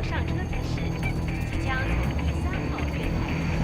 上车指示，即将从第3号月台出发。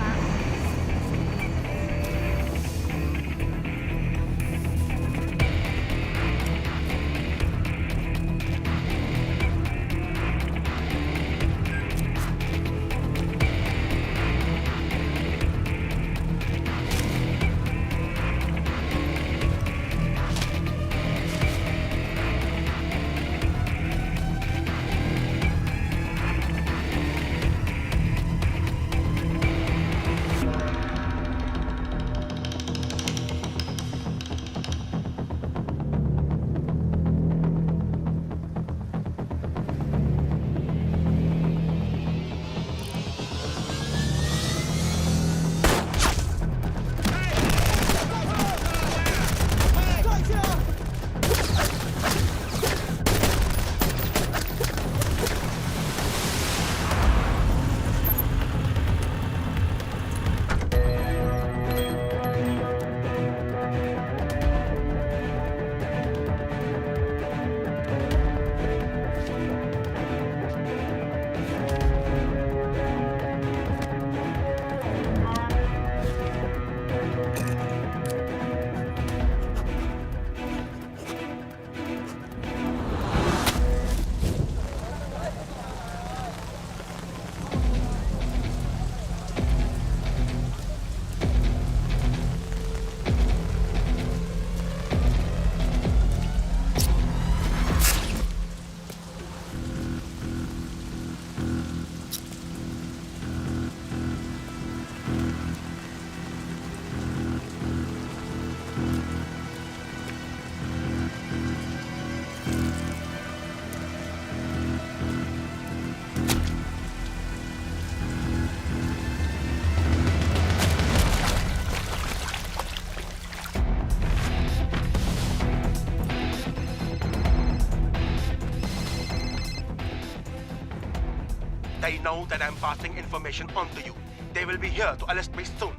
They know that I'm passing information on to you. They will be here to arrest me soon.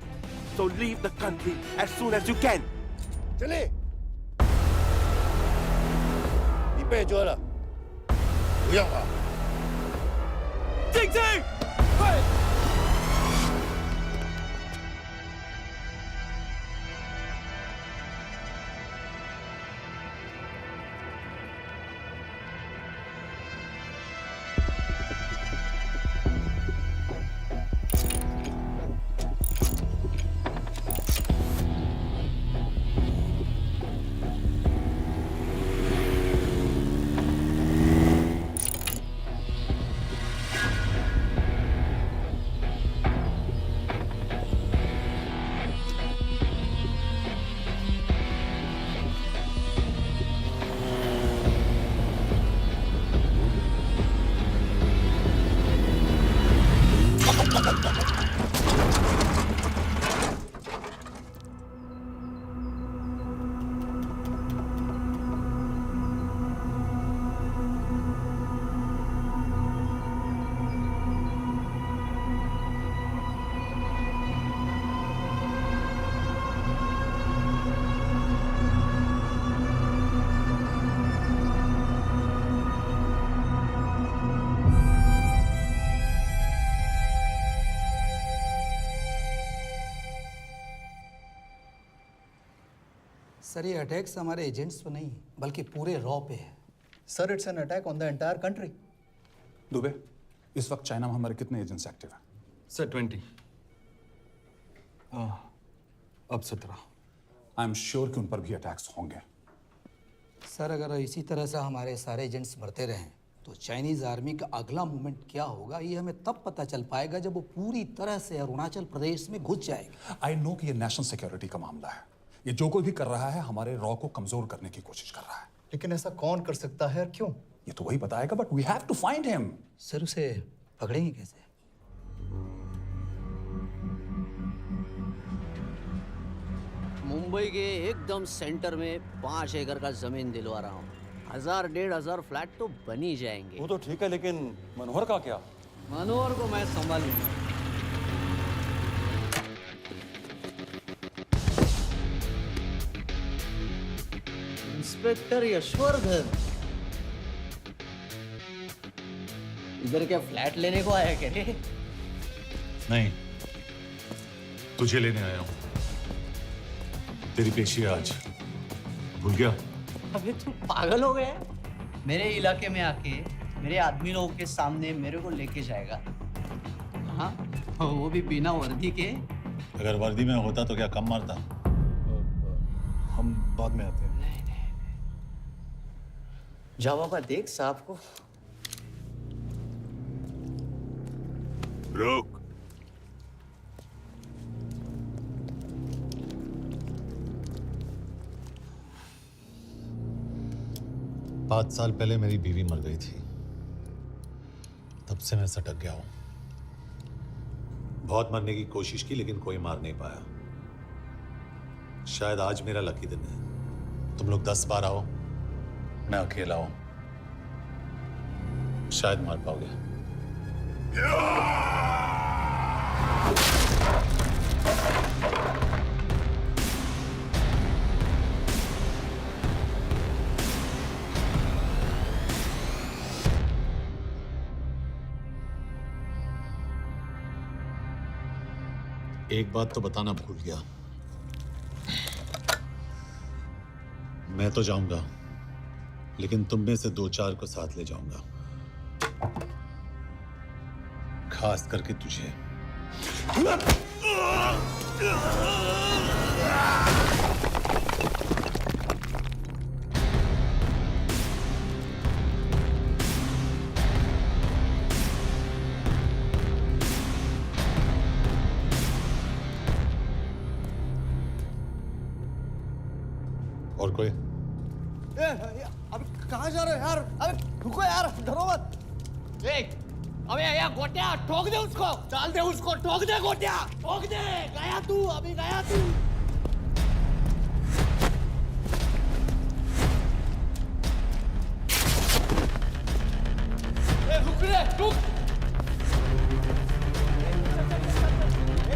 So leave the country as soon as you can. 经理，你被捉了，不要跑。静静，快！सर ये attacks हमारे agents पे नहीं बल्कि पूरे raw पे है। Sir it's an attack on the entire country. Dubey, इस वक्त चाइना में हमारे कितने एजेंट्स एक्टिव हैं? सर 20। अब 17। आई एम श्योर कि उन पर भी अटैक्स होंगे। सर अगर इसी तरह से हमारे सारे एजेंट्स मरते रहें तो चाइनीज आर्मी का अगला मूवमेंट क्या होगा ये हमें तब पता चल पाएगा जब वो पूरी तरह से अरुणाचल प्रदेश में घुस जाएगा। आई नो कि ये नेशनल सिक्योरिटी का मामला है। ये जो कोई भी कर रहा है हमारे रॉ को कमजोर करने की कोशिश कर रहा है। लेकिन ऐसा कौन कर सकता है और क्यों? ये तो वही बताएगा, but we have to find him. Sir उसे पकड़ेंगे कैसे? मुंबई के एकदम सेंटर में 5 एकड़ का जमीन दिलवा रहा हूँ। 1000-1500 फ्लैट तो बन ही जाएंगे। वो तो ठीक है, लेकिन मनोहर का क्या? मनोहर को मैं संभालूंगा। इंस्पेक्टर यशवर्धन, इधर क्या फ्लैट लेने को आया क्या रे? नहीं, तुझे लेने आया हूं। तेरी पेशी है आज, भूल गया? अबे तू पागल हो गया? मेरे इलाके में आके मेरे आदमी लोगों के सामने मेरे को लेके जाएगा? हाँ, वो भी बिना वर्दी के। अगर वर्दी में होता तो क्या कम मारता? हम बाद में आते हैं। जाओ बाबा, देख साहब को। रुक। पाँच साल पहले मेरी बीवी मर गई थी, तब से मैं सटक गया हूं। बहुत मरने की कोशिश की लेकिन कोई मार नहीं पाया। शायद आज मेरा लकी दिन है। तुम लोग 10 बार आओ, मैं अकेला हूं, शायद मार पाओगे। एक बात तो बताना भूल गया, मैं तो जाऊंगा लेकिन तुम में से 2-4 को साथ ले जाऊंगा, खास करके तुझे। और कोई? अब कहाँ जा रहे हो यार? अबे रुको यार, डरो मत। अबे यार गोटिया, ठोक दे उसको, डाल दे उसको, ठोक दे गोटिया, ठोक दे। गया तू, अभी गया तू। रुक रे, रुक।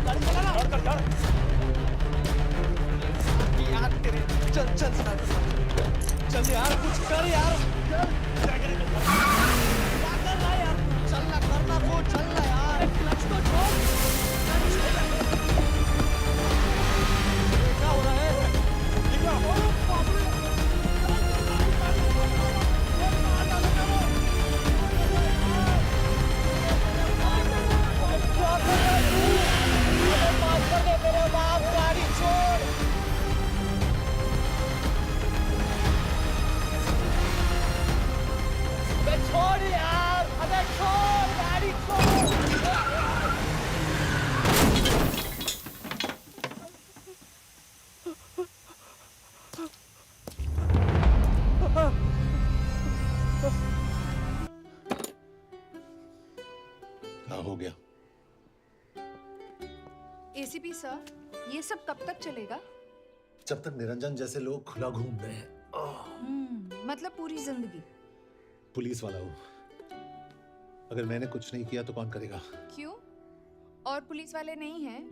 गाड़ी चला ना। यार तेरे, चल चल चल यार, कुछ कर यार, क्या कर रहा है यार? चलना, करना वो, चलना यार, क्लच तो छोड़। क्या हो रहा है? मेरे बाप, गाड़ी छोड़। छोड़ यार, अबे छोड़, गाड़ी छोड़। क्या हो गया? एसीपी सर, ये सब कब तक चलेगा? जब तक निरंजन जैसे लोग खुला घूम रहे हैं। मतलब पूरी जिंदगी? पुलिस वाला हूँ, अगर मैंने कुछ नहीं किया तो कौन करेगा? क्यों? और पुलिस वाले नहीं हैं?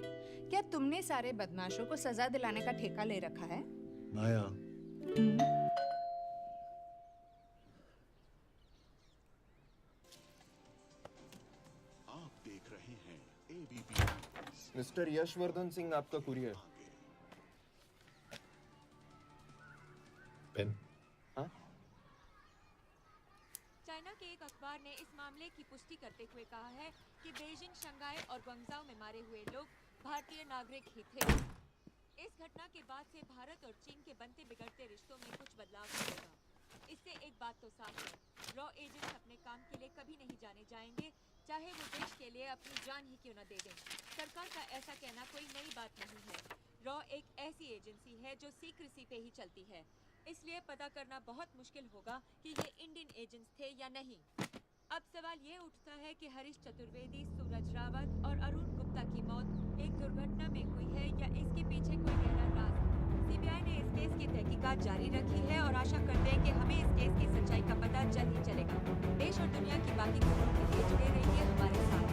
क्या तुमने सारे बदमाशों को सजा दिलाने का ठेका ले रखा है? माया, आप देख रहे हैं एबीपी। मिस्टर यशवर्धन सिंह, आपका कुरियर। पेन। चाइना के एक अखबार ने इस मामले की पुष्टि करते हुए कहा है कि बीजिंग, शंघाई और ग्वांगझाओ में मारे हुए लोग भारतीय नागरिक ही थे। इस घटना के बाद से भारत और चीन के बनते बिगड़ते रिश्तों में कुछ बदलाव होगा। इससे एक बात तो साफ है, रॉ एजेंट्स अपने काम के लिए कभी नहीं जाने जाएंगे, चाहे वो देश के लिए अपनी जान ही क्यों न दे दें। सरकार का ऐसा कहना कोई नई बात नहीं है। रॉ एक ऐसी एजेंसी है जो सीक्रेसी पे ही चलती है, इसलिए पता करना बहुत मुश्किल होगा कि ये इंडियन एजेंट्स थे या नहीं। अब सवाल ये उठता है कि हरीश चतुर्वेदी, सूरज रावत और अरुण गुप्ता की मौत एक दुर्घटना में हुई है या इसके पीछे कोई गहरा राज। सीबीआई ने इस केस की तहकीकात जारी रखी है और आशा करते हैं कि हमें इस केस की सच्चाई का पता जल्द ही चलेगा। देश और दुनिया की बाकी खबरों के लिए जुड़े रहिए हमारे साथ।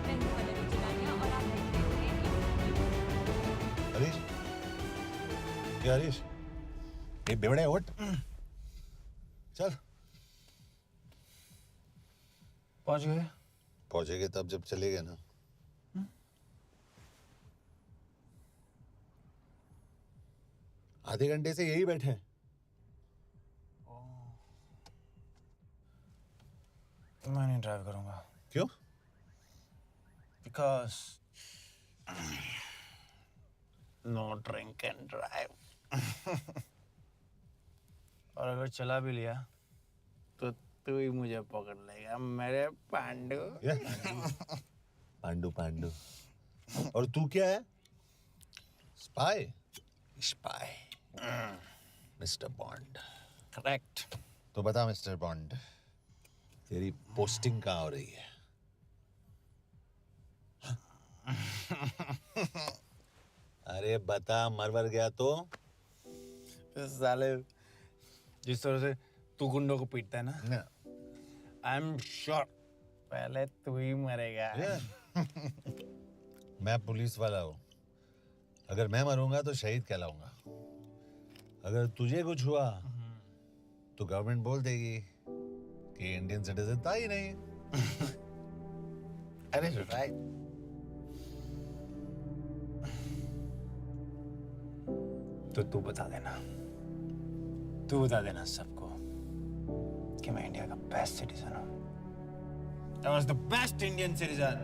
मैं हूं पल्लवी जिलानिया और आप देख रहे हैं हरीश, क्या हरीश? ये बेवड़े उठ, चल। पहुंच गए? पहुंचेंगे तब जब चले गए ना। आधे घंटे से यही बैठे हैं। मैं नहीं ड्राइव करूंगा। क्यों? Because no drink and drive. और अगर चला भी लिया तो तू ही मुझे पकड़ लेगा मेरे पांडू। पांडू पांडू। और तू क्या है? Spy? Spy. Mister bond. Correct. तो बता मिस्टर बॉन्ड, तेरी पोस्टिंग कहाँ हो रही है? अरे बता, मरवर गया तो? साले जिस तरह से तू गुंडों को पीटता है ना, आई एम श्योर पहले तू ही मरेगा। मैं पुलिस वाला हूँ। अगर मैं मरूंगा तो शहीद कहलाऊंगा। अगर तुझे कुछ हुआ तो गवर्नमेंट बोल देगी कि इंडियन सिटीजन था ही नहीं। अरे राइट। तो तू बता देना सबको कि मैं इंडिया का बेस्ट सिटीजन हूं। I was the best Indian citizen.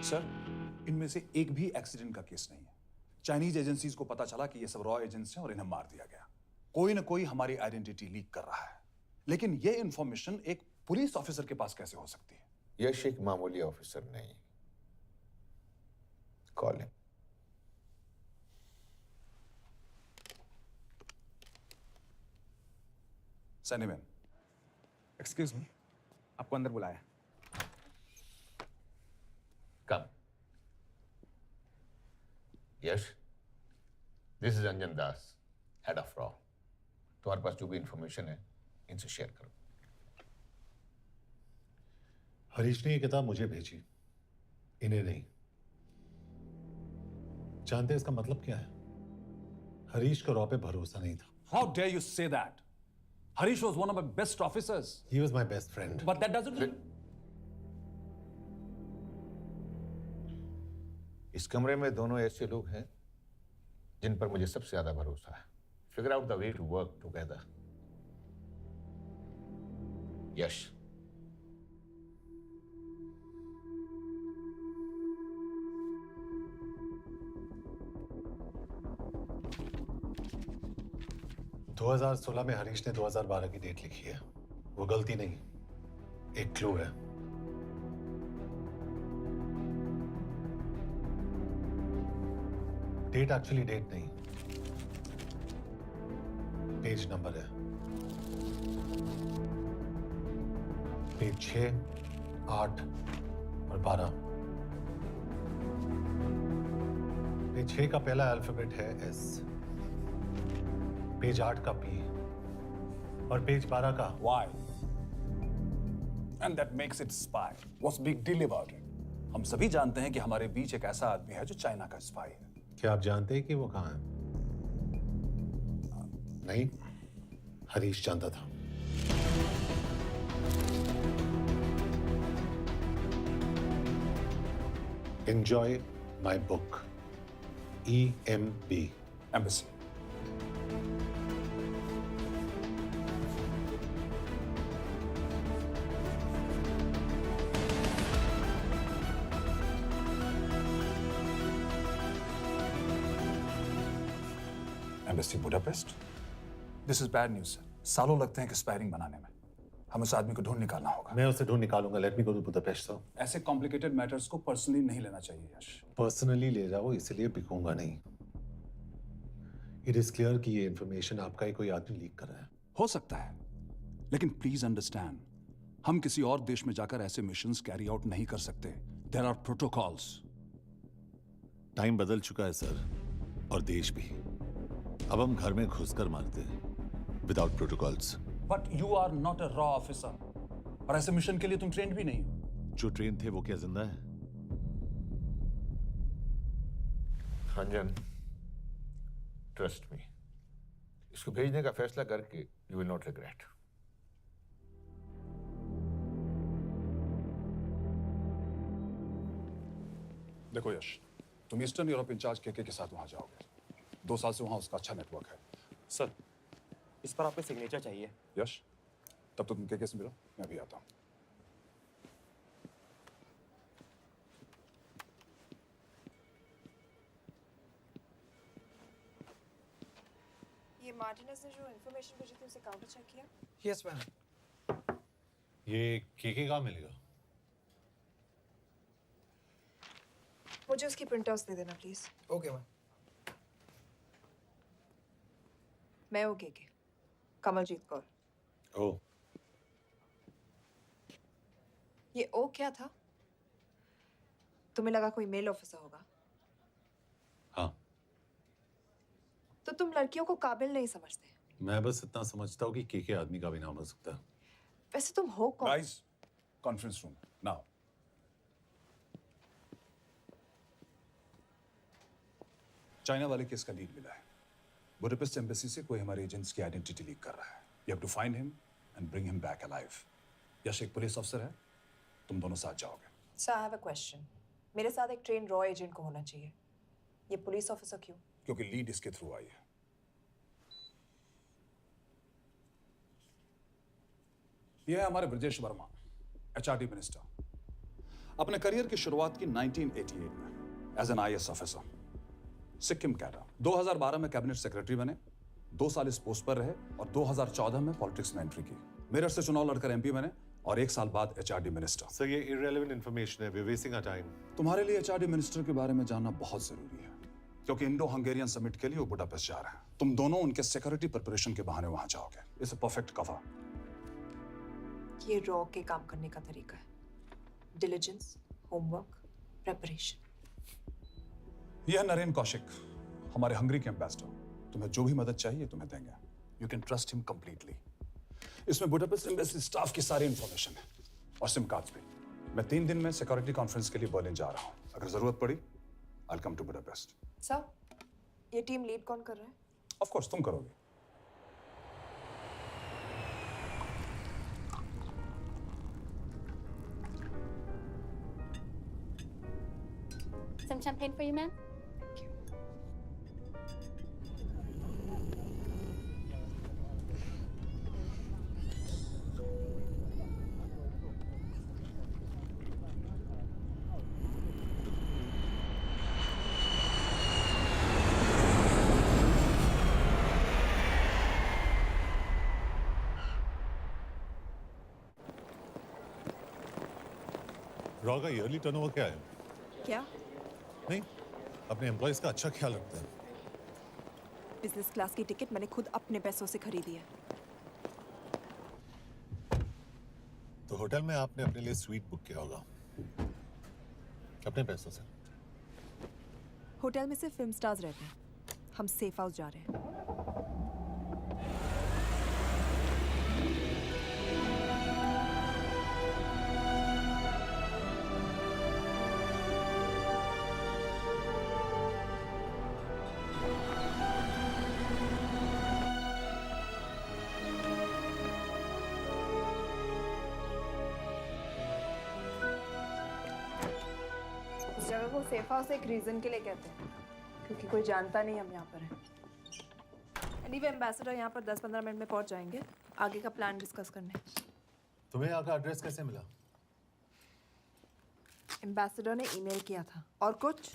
Sir, इनमें से एक भी एक्सीडेंट का केस नहीं है। चाइनीज एजेंसीज को पता चला कि ये सब रॉ एजेंट्स हैं और इन्हें मार दिया गया। कोई ना कोई हमारी आइडेंटिटी लीक कर रहा है, लेकिन ये इंफॉर्मेशन एक पुलिस ऑफिसर के पास कैसे हो सकती है? यश एक मामूली ऑफिसर नहीं। Call him. सैनिमैन। एक्सक्यूज मी, आपको अंदर बुलाया। Come. Yes, this is Anjan Das, head of RAW. तुम्हारे पास जो भी इंफॉर्मेशन है इनसे शेयर करो। हरीश ने ये किताब मुझे भेजी, इन्हें नहीं। जानते हैं इसका मतलब क्या है? हरीश को रॉ पे भरोसा नहीं था। How dare you say that? Harish was one of my best officers. He was my best friend. But that doesn't. इस कमरे में दोनों ऐसे लोग हैं जिन पर मुझे सबसे ज्यादा भरोसा है। Figure out the way to work together. Yash, – 2016 में हरीश ने 2012 की डेट लिखी है। वो गलती नहीं, एक क्लू है। डेट एक्चुअली डेट नहीं, पेज नंबर है। पेज 6, 8 और 12। पेज 6 का पहला अल्फाबेट है S, पेज 8 का P और पेज 12 का Why? And that makes it spy. What's big deal about it? हम सभी जानते हैं कि हमारे बीच एक ऐसा आदमी है जो चाइना का स्पाई है। क्या आप जानते हैं कि वो कहाँ है? नहीं, हरीश जानता था। Enjoy my book. EMB. Embassy. Embassy Budapest. This is bad news sir. सालों लगते हैं एक्सपायरिंग बनाने में। हमें उस आदमी को ढूंढ निकालना होगा। मैं उसे ढूंढ निकालूंगा। Let me go to Budapest sir. ऐसे कॉम्प्लिकेटेड मैटर्स को पर्सनली नहीं लेना चाहिए यश। पर्सनली ले जाओ, इसलिए बिकूंगा नहीं। इट इज क्लियर कि ये इंफॉर्मेशन आपका ही कोई आदमी लीक कर रहा है। हो सकता है, लेकिन प्लीज अंडरस्टैंड, हम किसी और देश में जाकर ऐसे मिशंस कैरी आउट नहीं कर सकते। There are protocols. टाइम बदल चुका है सर, और देश भी। अब हम घर में घुसकर मारते हैं without protocols. But you are not a रॉ ऑफिसर, और ऐसे मिशन के लिए तुम ट्रेंड भी नहीं हो। जो ट्रेन थे वो क्या जिंदा है? रंजन, ट्रस्ट मी, इसको भेजने का फैसला करके यू विल नॉट रिग्रेट। देखो यश, तुम ईस्टर्न यूरोप इंचार्ज के साथ वहां जाओगे। 2 साल से वहां उसका अच्छा नेटवर्क है। सर, इस पर आपके सिग्नेचर चाहिए। यश, तब तो तुम के से मिलो, मैं भी आता हूं। ये मार्टिनेज ने जो इन्फॉर्मेशन भेजी थी उसे काउंटर चेक किया? Yes ma'am. ये के कहाँ मिलेगा? मुझे उसकी प्रिंटआउट्स दे देना प्लीज। Okay ma'am. मैं हूँ के कमलजीत कौर। ओ, ये ओ क्या था? तुम्हें लगा कोई मेल ऑफिसर होगा? हाँ। तो तुम लड़कियों को काबिल नहीं समझते? मैं बस इतना समझता हूँ कि के आदमी का भी नाम हो सकता है। वैसे तुम हो कौन? Guys, conference room now. China वाले केस का लीड मिला है। बुडापेस्ट एम्बेसी से कोई हमारे एजेंट्स की आइडेंटिटी लीक कर रहा है। You have to find him and bring him back alive. Yash एक पुलिस ऑफिसर है, तुम दोनों साथ जाओगे। Sir, I have a question. मेरे साथ एक ट्रेन रॉ एजेंट को होना चाहिए। ये पुलिस ऑफिसर क्यों? क्योंकि लीड इसके थ्रू आई है। यह है हमारे ब्रजेश वर्मा, एचआरडी मिनिस्टर। अपने करियर की शुरुआत की 1988 में as an IAS officer, Sikkim cadre. 2012 में कैबिनेट सेक्रेटरी बने, 2 साल इस पोस्ट पर रहे और 2014 में पॉलिटिक्स में एंट्री की। मेरठ से चुनाव लड़कर एमपी बने और 1 साल बाद एचआरडी मिनिस्टर। सर, ये इररिलेवेंट इंफॉर्मेशन है। We are wasting our time. तुम्हारे लिए एचआरडी मिनिस्टर के बारे में जानना बहुत जरूरी है, क्योंकि इंडो हंगेरियन समिट के लिए वो बुडापेस्ट जा रहे हैं। तुम दोनों उनके सिक्योरिटी प्रिपरेशन के बहाने वहां जाओगे। It's a perfect cover. ये रॉ के काम करने का तरीका है। Diligence, homework, preparation. यह नरेन कौशिक, हमारे हंगरी के एम्बेसडर। तुम्हें जो भी मदद चाहिए तुम्हें देंगे। You can trust him completely. इसमें बुडापेस्ट एम्बेसी स्टाफ की सारी इंफॉर्मेशन है और सिम कार्ड्स भी। मैं 3 दिन में सिक्योरिटी कॉन्फ्रेंस के लिए बर्लिन जा रहा हूँ। अगर जरूरत पड़ी, I will come to Budapest. Sir, ये टीम लीड कौन कर रहा है? ऑफ कोर्स तुम करोगे। Some champagne for you, ma'am? Raw का ईयरली टर्नओवर क्या है? क्या? नहीं, अपने एम्प्लॉइज का अच्छा ख्याल रखते हैं। बिजनेस क्लास की टिकट मैंने खुद अपने पैसों से खरीदी है। तो होटल में आपने अपने लिए स्वीट बुक किया होगा अपने पैसों से। होटल में सिर्फ फिल्म स्टार्स रहते हैं। हम सेफ हाउस जा रहे हैं। इस जगह को सेफ हाउस एक रीजन के लिए कहते हैं, क्योंकि कोई जानता नहीं हम यहाँ पर हैं। एनीवे, एम्बेसडर यहाँ पर 10-15 मिनट में पहुँच जाएंगे आगे का प्लान डिस्कस करने। तुम्हें यहाँ का एड्रेस कैसे मिला? एम्बेसडर ने ईमेल किया था। और कुछ?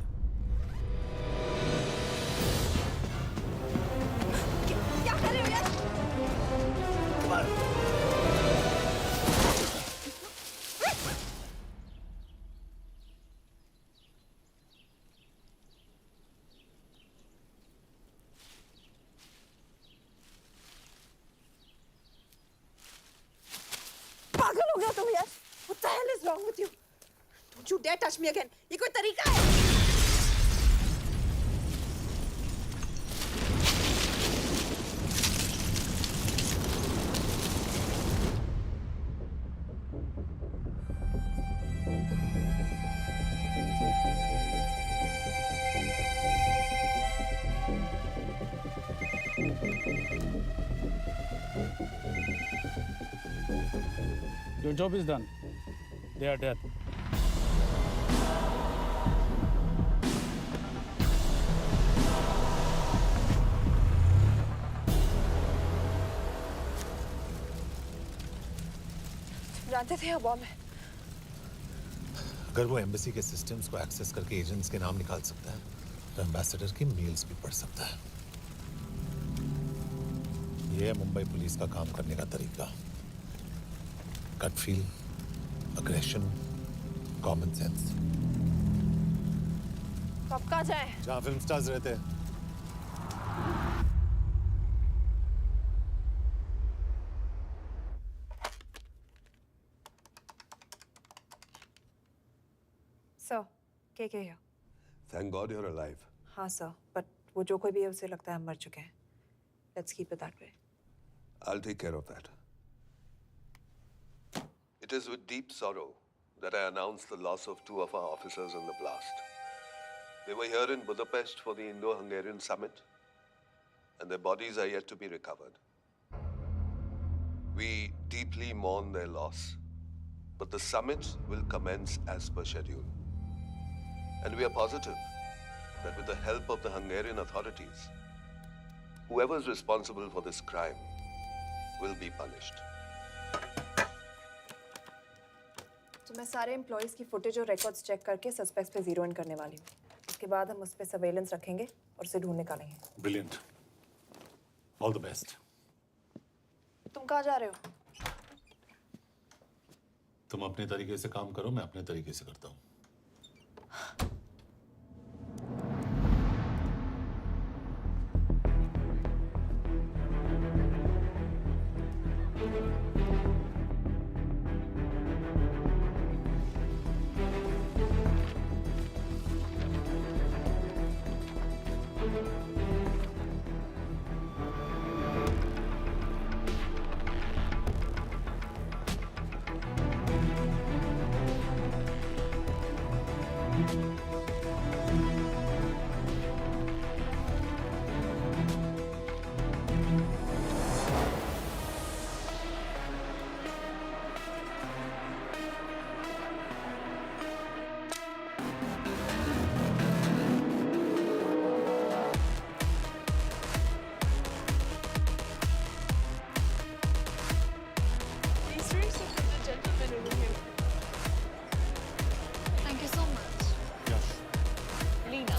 dare touch me again. ये कोई तरीका है? Your job is done. They are dead. जानते थे यहाँ बॉम्ब है। अगर वो एम्बेसी के सिस्टम्स को एक्सेस करके एजेंट्स के नाम निकाल सकता है तो एम्बेसडर की मेल्स भी पढ़ सकता है। ये है मुंबई पुलिस का काम करने का तरीका। Gut feel, aggression, common sense. तो अब कहाँ जाएं? जहाँ फिल्म स्टार्स रहते हैं। सर, के here? Thank God you're alive. हाँ सर, but वो जो कोई भी है उसे लगता है हम मर चुके हैं। Let's keep it that way. I'll take care of that. It is with deep sorrow that I announce the loss of 2 of our officers in the blast. They were here in Budapest for the Indo-Hungarian summit, and their bodies are yet to be recovered. We deeply mourn their loss, but the summit will commence as per schedule. And we are positive that with the help of the Hungarian authorities, whoever is responsible for this crime will be punished. तो मैं सारे employees की footage और records check करके suspects पे zero in करने वाली हूँ। उसके बाद हम उस पे सर्वेलेंस रखेंगे और उसे ढूंढ निकालेंगे। Brilliant. All the best. तुम कहाँ जा रहे हो? तुम अपने तरीके से काम करो, मैं अपने तरीके से करता हूँ। Thank you so much. Lena.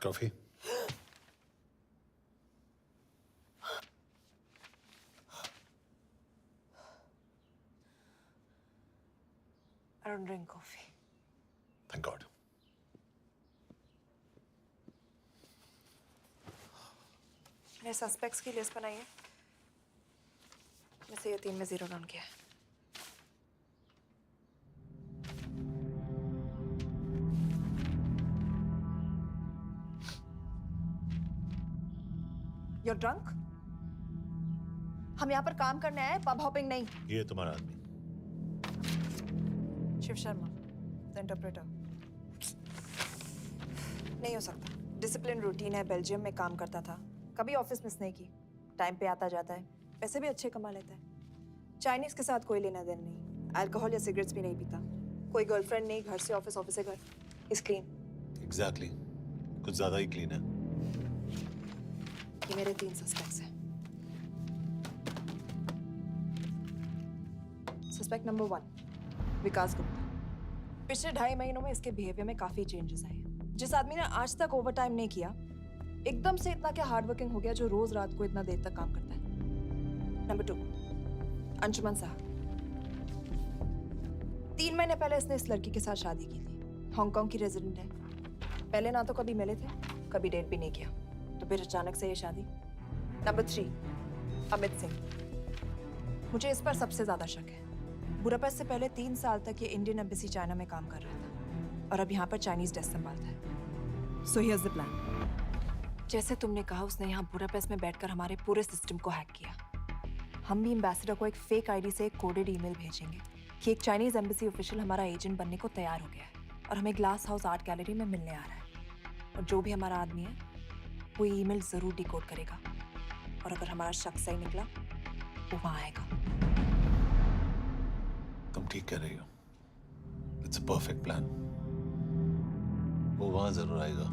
Coffee? I don't drink coffee. Thank God. मैंने सस्पेक्ट्स की लिस्ट बनाई है। मैं से ये 3 में जीरो डाउन किया है। You're drunk? हम यहाँ पर काम करने आए, पब हॉपिंग नहीं। ये तुम्हारा आदमी। Shiv Sharma, the interpreter. नहीं हो सकता। डिसिप्लिन रूटीन है, बेल्जियम में काम करता था, कभी ऑफिस मिस नहीं की, टाइम पे आता जाता है, पैसे भी अच्छे कमा लेता है। चाइनीज के साथ कोई लेना देना नहीं, अल्कोहल या सिगरेट्स भी नहीं पीता, कोई गर्लफ्रेंड नहीं, घर से ऑफिस, ऑफिस से घर। Is clean. एग्जैक्टली कुछ ज्यादा ही क्लीन है। ये मेरे 3 सस्पेक्ट्स हैं। सस्पेक्ट नंबर 1 विकास गुप्ता। पिछले 2.5 महीनों में इसके बिहेवियर में काफी चेंजेस आए। जिस आदमी ने आज तक ओवर टाइम नहीं किया, एकदम से इतना क्या हार्ड वर्किंग हो गया जो रोज रात को इतना देर तक काम करता है। नंबर 2 अंशुमन साहब। 3 महीने पहले इसने इस लड़की के साथ शादी की थी। हांगकांग की रेजिडेंट है। पहले ना तो कभी मिले थे, कभी डेट भी नहीं किया, तो फिर अचानक से ये शादी। नंबर 3 अमित सिंह। मुझे इस पर सबसे ज्यादा शक है। बुडापेस्ट से पहले 3 साल तक ये इंडियन एम्बेसी चाइना में काम कर रहा था और अब यहाँ पर चाइनीज डेस्क संभालता है। So here's the plan. जैसे तुमने कहा, उसने यहाँ बुडापेस्ट में बैठकर हमारे पूरे सिस्टम को हैक किया। हम भी एम्बेसडर को एक फेक आईडी से एक कोडेड ईमेल भेजेंगे कि एक चाइनीज एम्बेसी ऑफिशियल हमारा एजेंट बनने को तैयार हो गया है और हमें ग्लास हाउस आर्ट गैलरी में मिलने आ रहा है। और जो भी हमारा आदमी है वो ईमेल जरूर डिकोड करेगा और अगर हमारा शक सही निकला वो वहां आएगा। तुम ठीक कह रही हो। It's a perfect plan. वो वहां जरूर आएगा।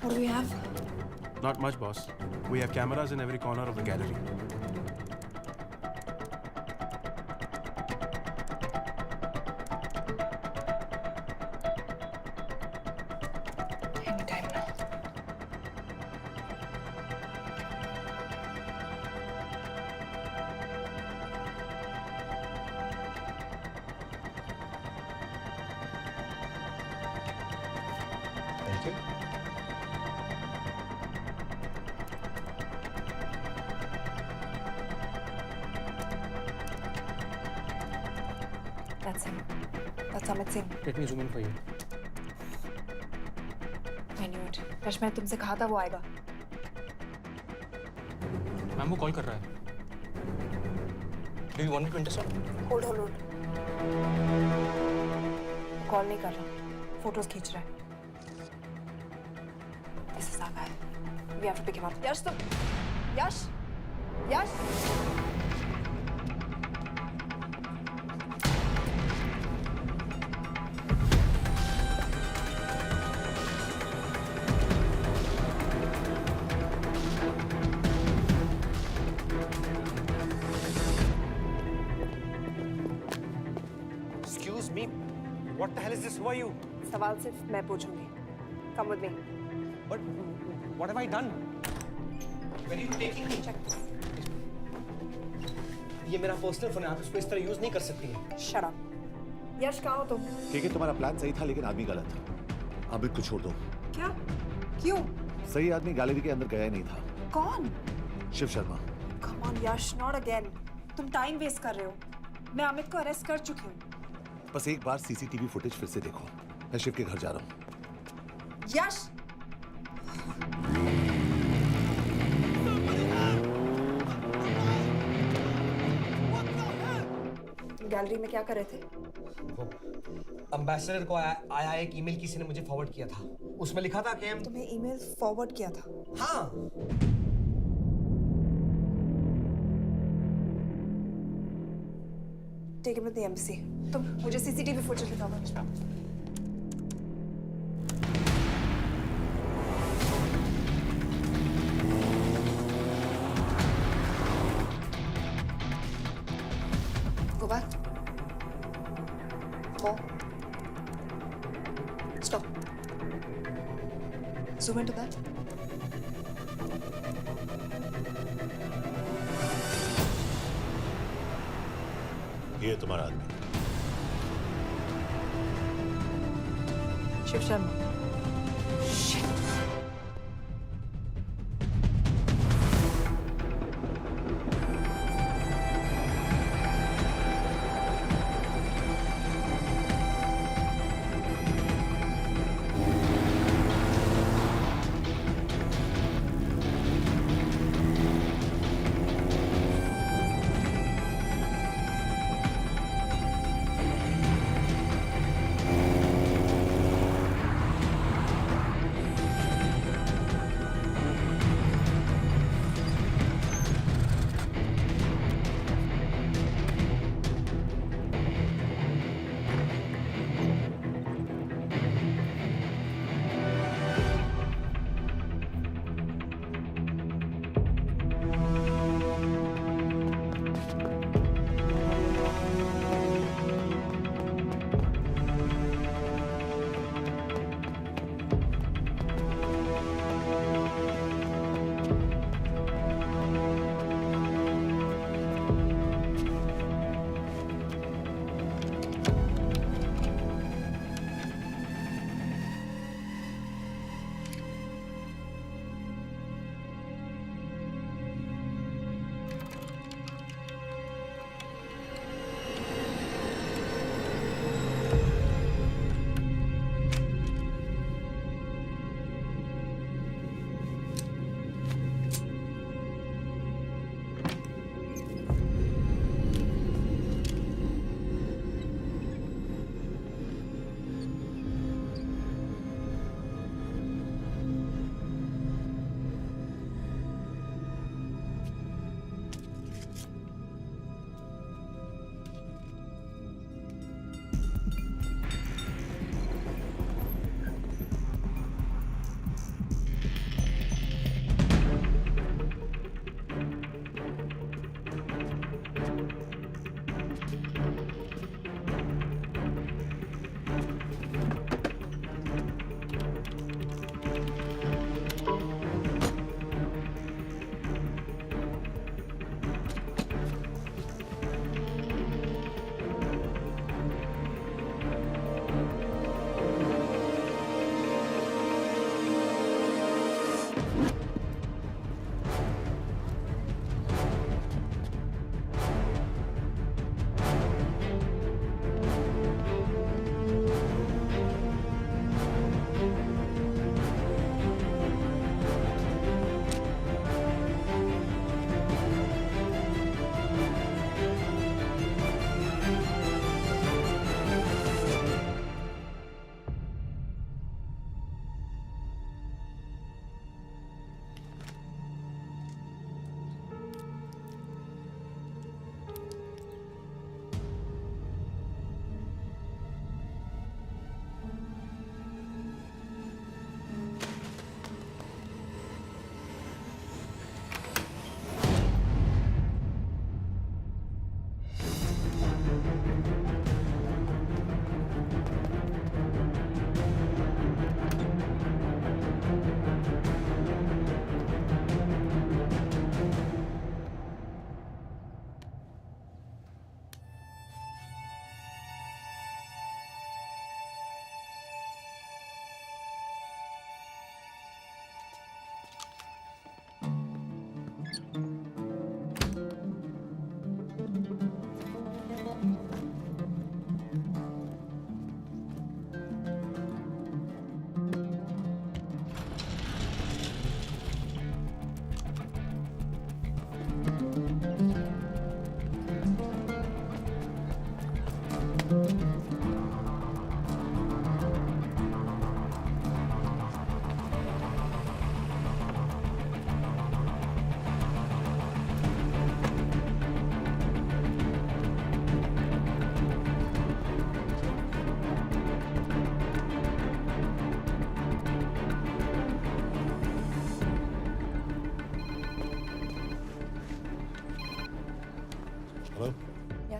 What do we have? Not much, boss. We have cameras in every corner of the gallery. Anytime now. Thank you. That's him. That's Amit Singh. Let me zoom in for you. I knew it. यश, मैंने तुमसे कहा था वो आएगा। Ma'am वो call कर रहा है। Do you want me to intercept? Hold. Call नहीं कर रहा, फोटोज खींच रहा है। This is our guy. We have to pick him up. यश तुम, यश। Excuse me. What the hell is this? Who are you? सवाल सिर्फ मैं पूछूंगी। Come with me. But what have I done? Where are you taking me? Check this. ये मेरा personal phone है, आप इसको इस तरह यूज नहीं कर सकती हैं। Shut up. यश, कहाँ हो तुम? ठीक है, तुम्हारा प्लान सही था लेकिन आदमी गलत था। अमित को छोड़ दो। क्या? क्यों? सही आदमी गैलरी के अंदर गया ही नहीं था। कौन? Shiv Sharma. Come on Yash, not again. तुम टाइम वेस्ट कर रहे हो। मैं अमित को अरेस्ट कर चुकी हूँ। बस एक बार सीसीटीवी फुटेज फिर से देखो। मैं शिव के घर जा रहा हूँ। यश! गैलरी में क्या कर रहे थे? एम्बेसडर को आया एक ईमेल किसी ने मुझे फॉरवर्ड किया था। उसमें लिखा था कि हम तुम्हें ईमेल फॉरवर्ड किया था? हाँ। Take him to the embassy. तुम मुझे CCTV footage दिखाओ. Go back. More. Stop. Zoom into that. ये तुम्हारा आदमी Shiv Sharma. Shit.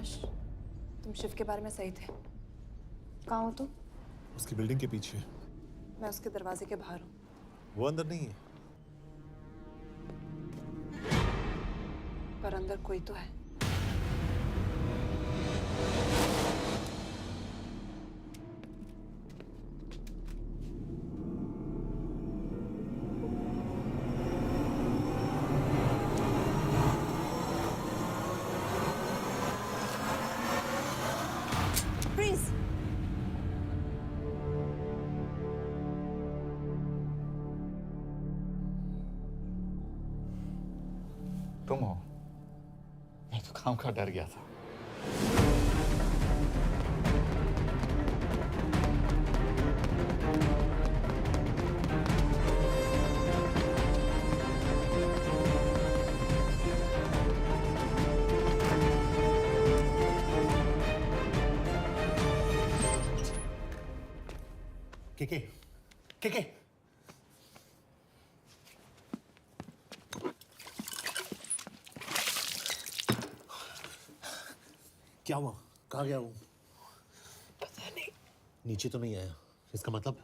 यश, तुम शिव के बारे में सही थे। कहाँ हो तुम? उसकी बिल्डिंग के पीछे। मैं उसके दरवाजे के बाहर हूँ। वो अंदर नहीं है। पर अंदर कोई तो है। Freeze! तुम हो? मैं तो काम का डर गया था। के क्या हुआ? कहाँ गया वो? पता नहीं। नीचे तो नहीं आया, इसका मतलब?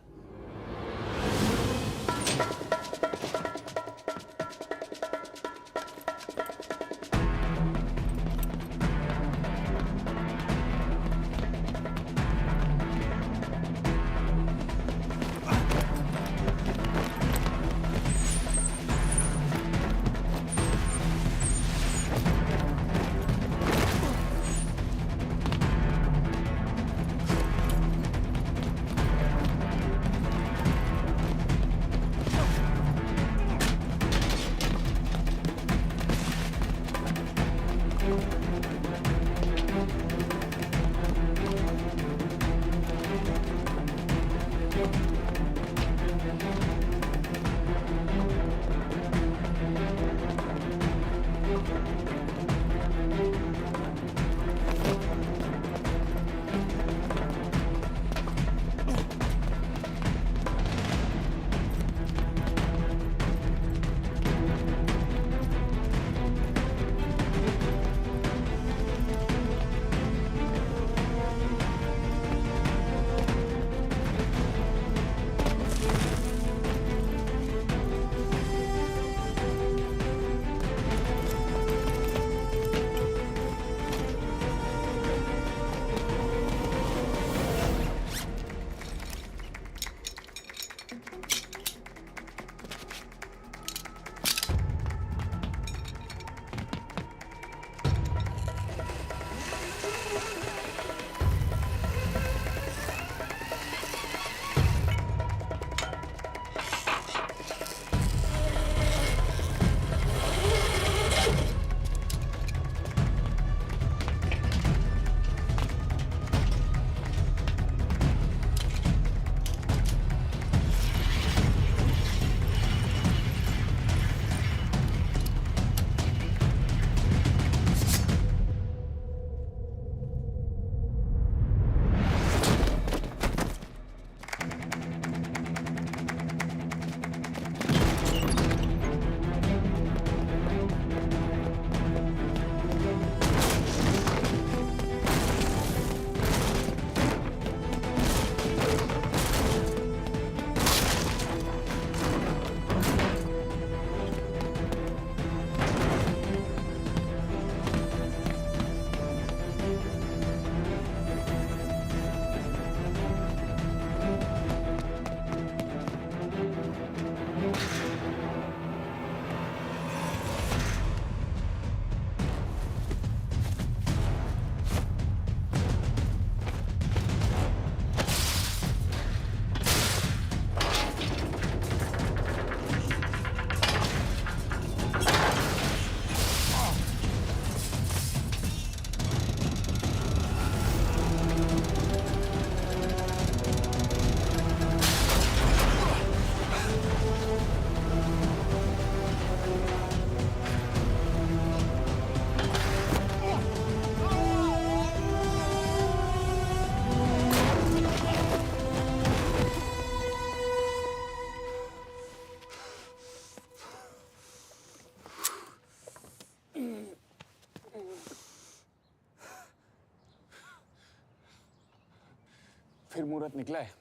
फिर मुहूर्त निकला है।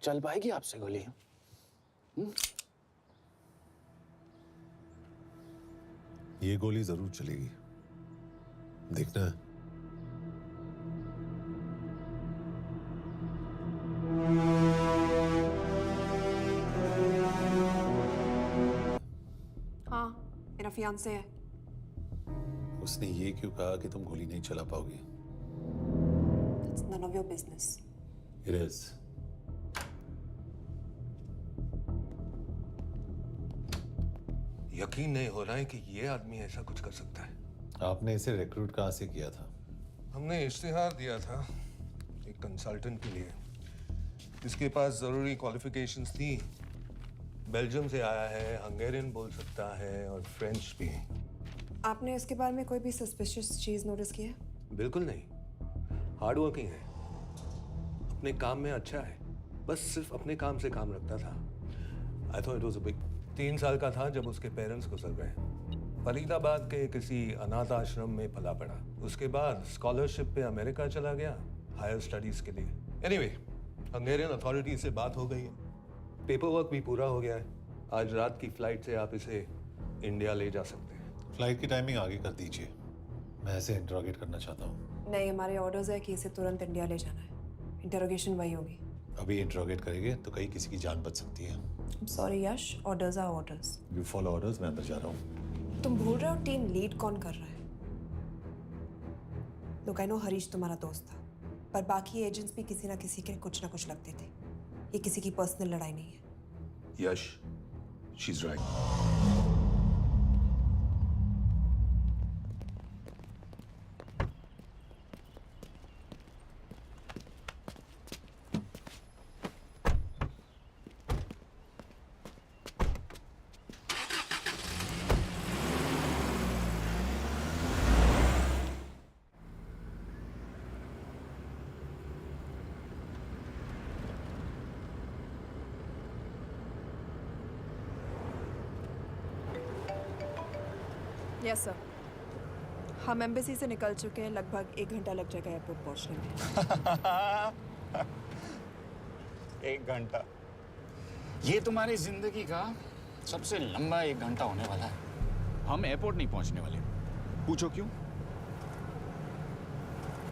चल पाएगी आपसे गोली? ये गोली जरूर चलेगी, देखना है। हाँ, मेरा फियांसे है। उसने ये क्यों कहा कि तुम गोली नहीं चला पाओगी? It's none of your business. It is. यकीन नहीं हो रहा है कि ये आदमी ऐसा कुछ कर सकता है। आपने इसे रिक्रूट कहाँ से किया था? हमने इश्तिहार दिया था एक कंसल्टेंट के लिए, जिसके पास जरूरी क्वालिफिकेशंस थी। बेल्जियम से आया है, हंगेरियन बोल सकता है और फ्रेंच भी। आपने इसके बारे में कोई भी सस्पिशियस चीज नोटिस की है? बिल्कुल नहीं, हार्ड वर्किंग है, अपने काम में अच्छा है, बस सिर्फ अपने काम से काम रखता था। I thought it was a big. 3 साल का था जब उसके पेरेंट्स गुजर गए। फरीदाबाद के किसी अनाथ आश्रम में पला पड़ा। उसके बाद स्कॉलरशिप पे अमेरिका चला गया हायर स्टडीज के लिए। एनीवे, हंगेरियन अथॉरिटी से बात हो गई है, पेपर वर्क भी पूरा हो गया है। आज रात की फ्लाइट से आप इसे इंडिया ले जा सकते हैं। फ्लाइट की टाइमिंग आगे कर दीजिए, मैं इसे इंटरोगेट करना चाहता हूँ। नहीं, हमारे ऑर्डर्स है कि इसे तुरंत इंडिया ले जाना है। इंटरोगेशन वही होगी। अभी इंटरोगेट करेंगे तो कहीं किसी की जान बच सकती है। Sorry Yash, orders are orders. You follow orders, मैं अंदर जा रहा हूँ। तुम भूल रहे हो टीम लीड कौन कर रहा है? लोग आई नो हरीश तुम्हारा दोस्त था, पर बाकी एजेंट्स भी किसी ना किसी के कुछ ना कुछ लगते थे। ये किसी की पर्सनल लड़ाई नहीं है। Yash, she is right. Yes sir, हम एम्बेसी से निकल चुके हैं। लगभग 1 घंटा लग जाएगा एयरपोर्ट पहुंचने में। 1 घंटा? ये तुम्हारी जिंदगी का सबसे लंबा 1 घंटा होने वाला है। हम एयरपोर्ट नहीं पहुंचने वाले। पूछो क्यों?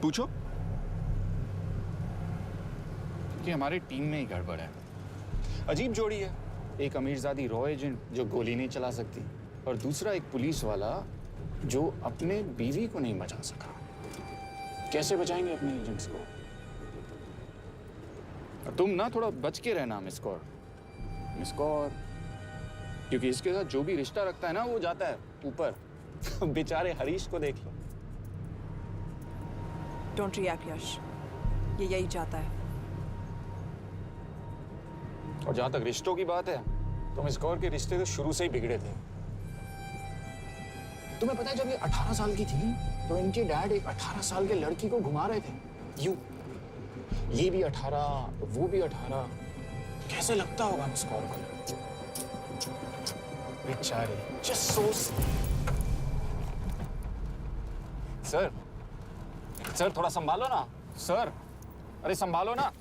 पूछो। क्योंकि हमारी टीम में ही गड़बड़ है। अजीब जोड़ी है, एक अमीरजादी रॉ एजेंट जो गोली नहीं चला सकती, और दूसरा एक पुलिस वाला जो अपने बीवी को नहीं बचा सका। कैसे बचाएंगे अपने एजेंट्स को? और तुम ना थोड़ा बच के रहना मिस कौर। मिस कौर, क्योंकि इसके साथ जो भी रिश्ता रखता है ना वो जाता है ऊपर। बेचारे हरीश को देख लो। डोंट रिएक्ट यश, ये यही चाहता है। और जहां तक रिश्तों की बात है, तो मिस कौर के रिश्ते तो शुरू से ही बिगड़े थे। तुम्हें पता है जब ये 18 साल की थी तो इनके डैड एक 18 साल के लड़की को घुमा रहे थे यूं। ये भी 18, वो भी 18। कैसे लगता होगा मिस कौर को? बेचारे, जस्ट सो। सर थोड़ा संभालो ना सर। अरे संभालो ना।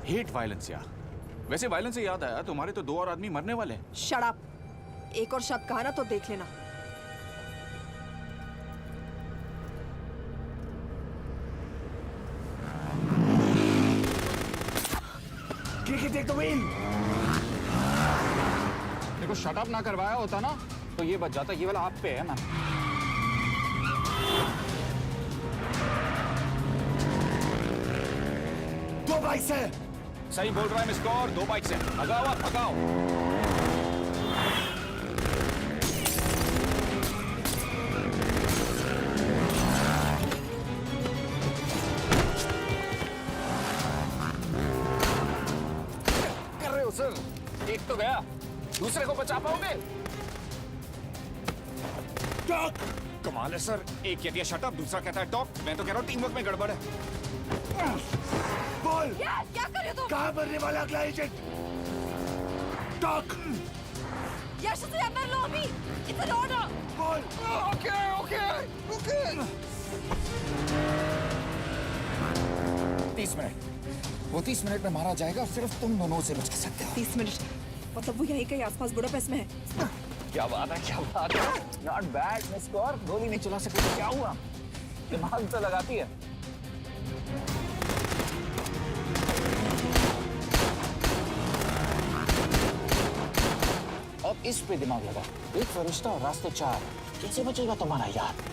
हेट वायलेंस यार। वैसे वायलेंस से याद आया, तुम्हारे तो 2 और आदमी मरने वाले हैं। Shut up. एक और शब्द कहा ना तो देख लेना। देखो शट अप ना करवाया होता ना तो ये बच जाता। ये वाला आप पे है ना। दो बाइक से। सही बोल रहा है मिस कौर, 2 बाइक से। भगाओ आप, भगाओ। सर, एक तो गया, दूसरे को बचा पाओगे? टॉक। कमाल है सर, एक कहती है शट अप, दूसरा कहता है टॉक। मैं तो कह रहा हूँ टीम वर्क में गड़बड़ है। बोल, क्या कर रहे हो तुम? कहाँ मरने वाला अगला एजेंट? टॉक। यश से अंदर लो अभी। It's an order. बोल। ओके। 30 मिनट। वो 30 मिनट में मारा जाएगा, सिर्फ तुम दोनों से बच सकते हो। 30 मिनट मतलब वो यहीं कहीं आसपास बुडापेस्ट में है। क्या बात है, क्या बात है। नॉट बैड मिस कौर, गोली नहीं चला सकती तो क्या हुआ, दिमाग तो लगाती है। अब इस पे दिमाग लगा। एक फरिश्ता और रास्ते 4, कैसे बचेगा तुम्हारा यार।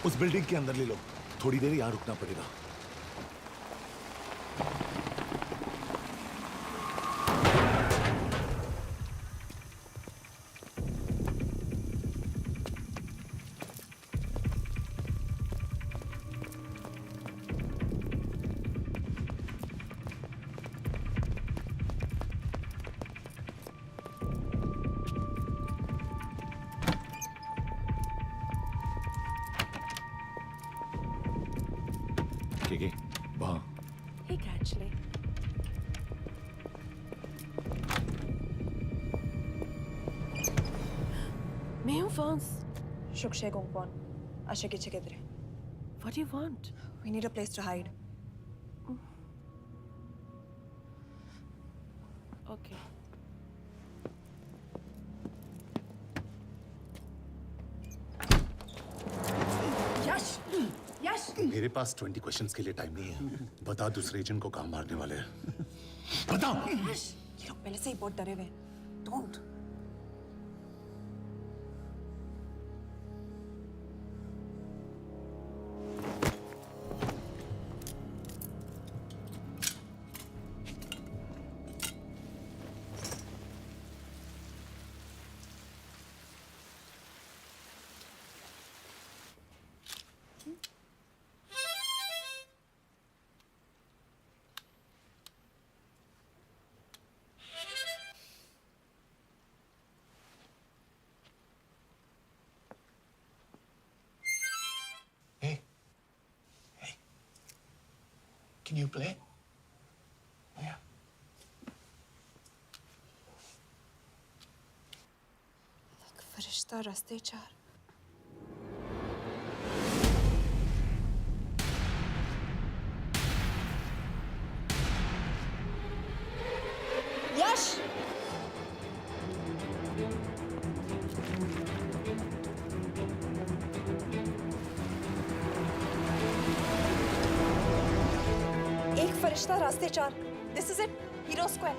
उस बिल्डिंग के अंदर ले लो, थोड़ी देर यहां रुकना पड़ेगा। वहां Hey, actually. मैं हूँ Vance. Shukshay Gongpon. Asha ki chikidre. What do you want? We need a place to hide. Okay. Yash! Yash! मेरे पास 20 क्वेश्चंस के लिए टाइम नहीं है। बता दूसरे एजेंट को कहाँ मारने वाले हैं। बता। Yash! ये लोग पहले से ही बहुत डरे हुए हैं. Don't. Can you play? Yeah. एक फरिश्ता रास्ते 4. यश! एक फरिश्ता रास्ते 4. This is it. Hero Square.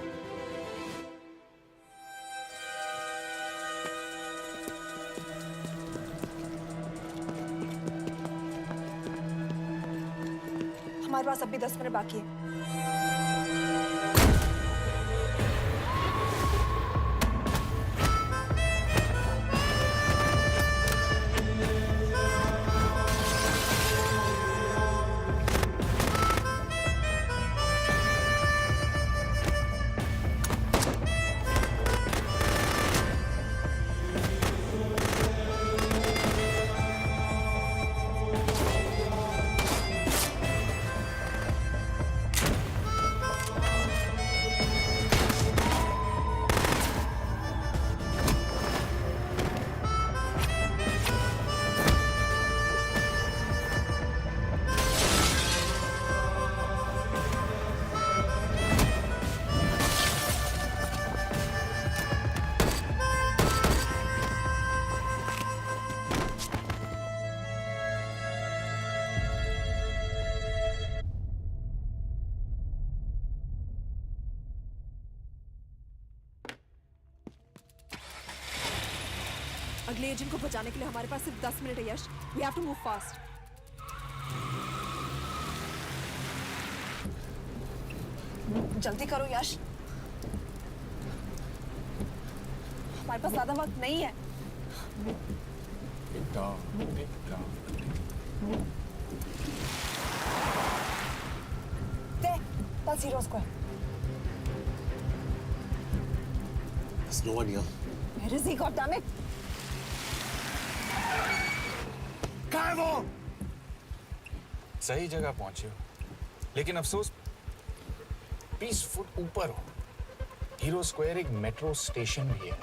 हमारे पास अभी 10 मिनट बाकी है. अगले एजेंट को बचाने के लिए हमारे पास सिर्फ 10 मिनट है यश. We have to move fast. जल्दी करो यश. हमारे पास ज्यादा वक्त नहीं है. That's Hero Square. There's no one here. Where is he? God damn it! कहाँ है वो? सही जगह पहुंचे हो, लेकिन अफसोस 20 फुट ऊपर हो. हीरो स्क्वायर एक मेट्रो स्टेशन भी है.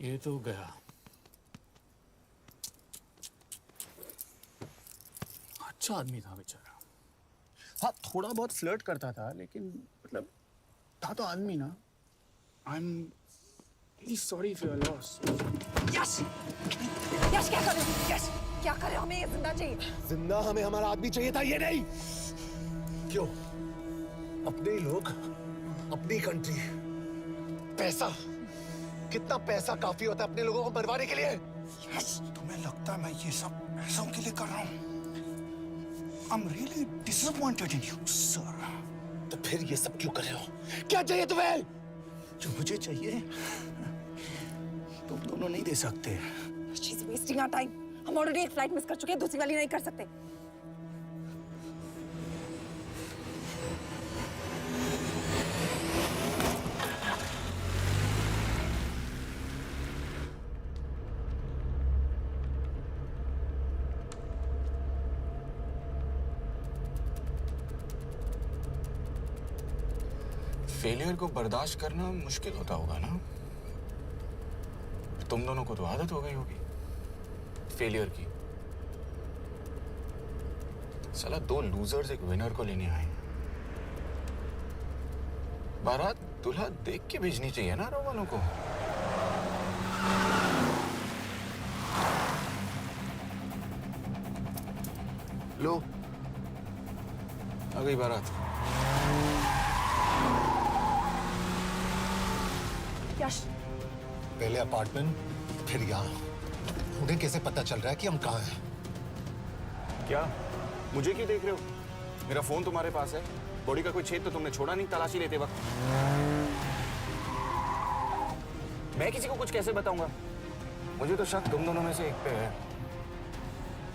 ये तो गया. अच्छा आदमी था बेचारा. हाँ, थोड़ा बहुत फ्लर्ट करता था, लेकिन मतलब था तो आदमी ना. I am really sorry for your loss. Yash! Yash क्या कर रहे हो? यश! क्या कर रहे हो? हमें ये जिंदा चाहिए. जिंदा हमें हमारा आदमी चाहिए था, ये नहीं. क्यों? अपने ही लोग, अपनी कंट्री. पैसा, कितना पैसा काफी होता है अपने लोगों को मरवाने के लिए? यस, तुम्हें लगता है मैं ये सब पैसों के लिए कर रहा हूँ? I'm really disappointed in you, sir. तो फिर ये सब क्यों कर रहे हो? क्या चाहिए तुम्हें? जो मुझे चाहिए, तुम दोनों नहीं दे सकते. She's wasting our time. हम ऑलरेडी एक फ्लाइट मिस कर चुके हैं, दूसरी वाली नहीं कर सकते. फेलियर को बर्दाश्त करना मुश्किल होता होगा ना. तुम दोनों को तो आदत हो गई होगी फेलियर की. साला 2 लूजर्स एक विनर को लेने आए. बारात दूल्हा देख के भेजनी चाहिए ना रो वालों को. लो, आ गई बारात. यश! पहले अपार्टमेंट, फिर यहाँ. उन्हें कैसे पता चल रहा है कि हम कहाँ हैं? क्या मुझे क्यों देख रहे हो? मेरा फोन तुम्हारे पास है. बॉडी का कोई छेद तो तुमने छोड़ा नहीं तलाशी लेते वक्त. मैं किसी को कुछ कैसे बताऊंगा? मुझे तो शक तुम दोनों में से एक पे है.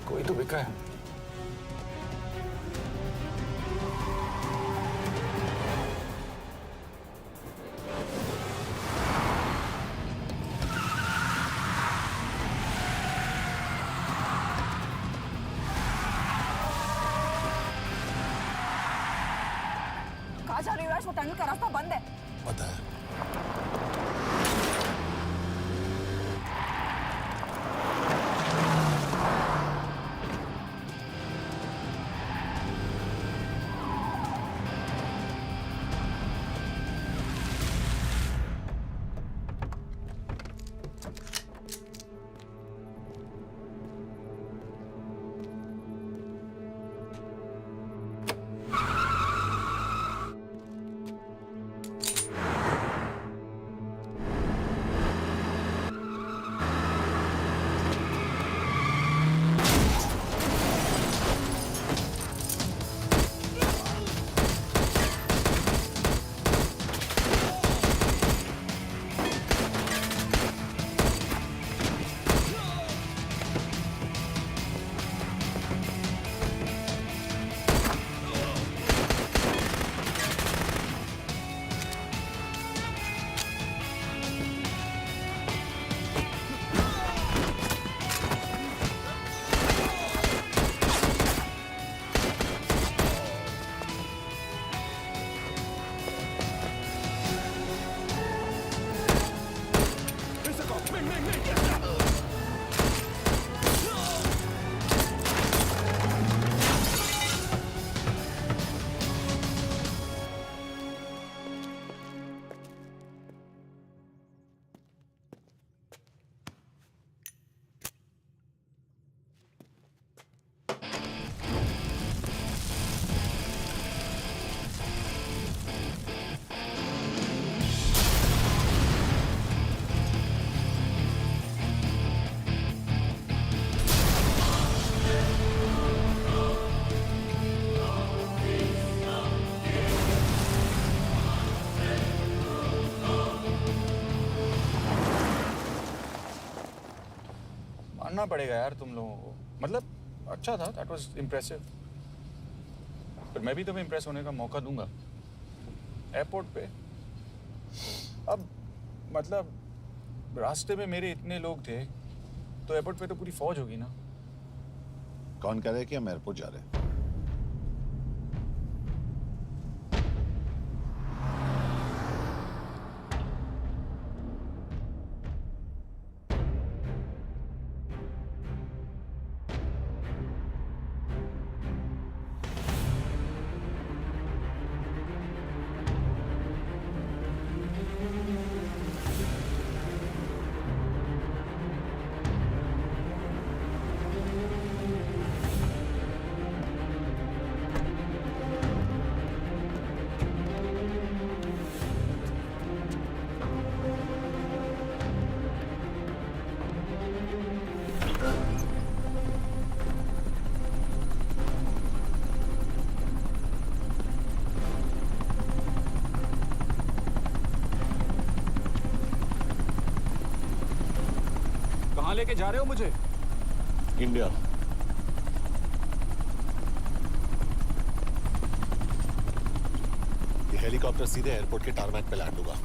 कोई तो बिका है. कहाँ जा रही हो यश? वो टनल का रास्ता बंद है. पता है. करना पड़ेगा यार तुम लोगों को। मतलब अच्छा था, दैट वाज इम्प्रेसिव। पर मैं भी तुम्हें इम्प्रेस होने का मौका दूंगा एयरपोर्ट पे। अब मतलब रास्ते में मेरे इतने लोग थे, तो एयरपोर्ट पे तो पूरी फौज होगी ना। कौन कह रहा है कि हम एयरपोर्ट जा रहे हैं? कहाँ लेके जा रहे हो मुझे? इंडिया। ये हेलीकॉप्टर सीधे एयरपोर्ट के टारमैक पे लैंड होगा।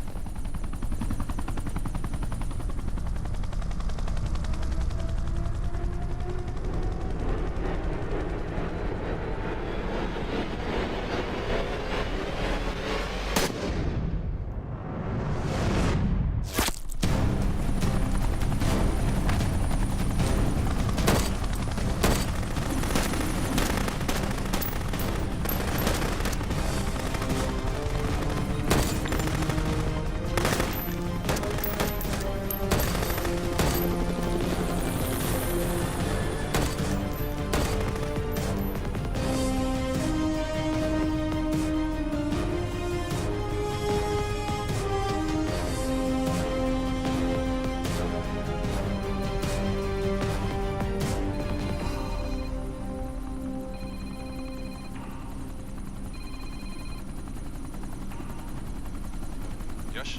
यश,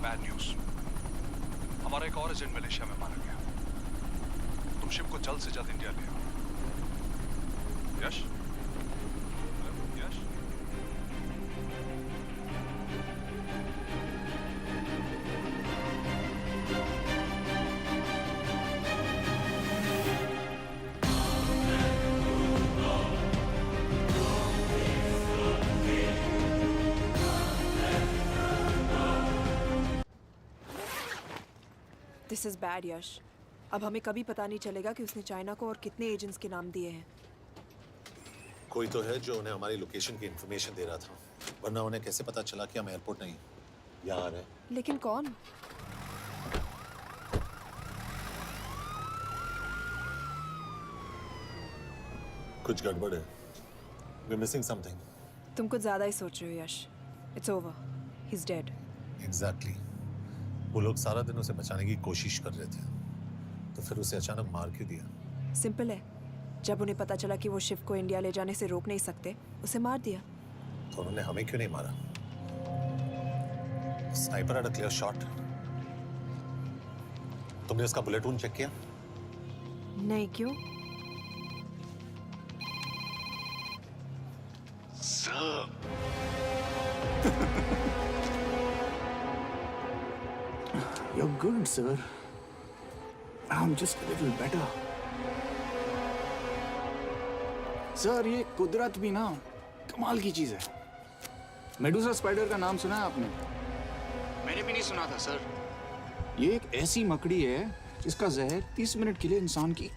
बैड न्यूज। हमारा एक और एजेंट मलेशिया में मारा गया। तुम शिप को जल्द से जल्द इंडिया ले आओ। यश, यश। दिस इज बैड यश। अब हमें कभी पता नहीं चलेगा कि उसने चाइना को और कितने एजेंट्स के नाम दिए हैं। कोई तो है जो उन्हें हमारी लोकेशन की इंफॉर्मेशन दे रहा था, वरना उन्हें कैसे पता चला कि हम एयरपोर्ट नहीं यहाँ आ रहे हैं? लेकिन कौन? कुछ गड़बड़ है। We're missing something. तुम कुछ ज्यादा ही सोच रहे हो Yash. It's over, he is dead. Exactly. वो लोग सारा दिन उसे बचाने की कोशिश कर रहे थे, तो फिर उसे अचानक मार क्यों दिया? सिंपल है, जब उन्हें पता चला कि वो शिव को इंडिया ले जाने से रोक नहीं सकते, उसे मार दिया। तो उन्होंने हमें क्यों नहीं मारा? Sniper had a clear shot. तुमने उसका बुलेट वूंड चेक किया? नहीं, क्यों? You're good, sir. I'm just a little better. Sir, ये कुदरत भी ना कमाल की चीज है। मेडुसा स्पाइडर का नाम सुना है आपने? मैंने भी नहीं सुना था सर। ये एक ऐसी मकड़ी है जिसका जहर 30 मिनट के लिए इंसान की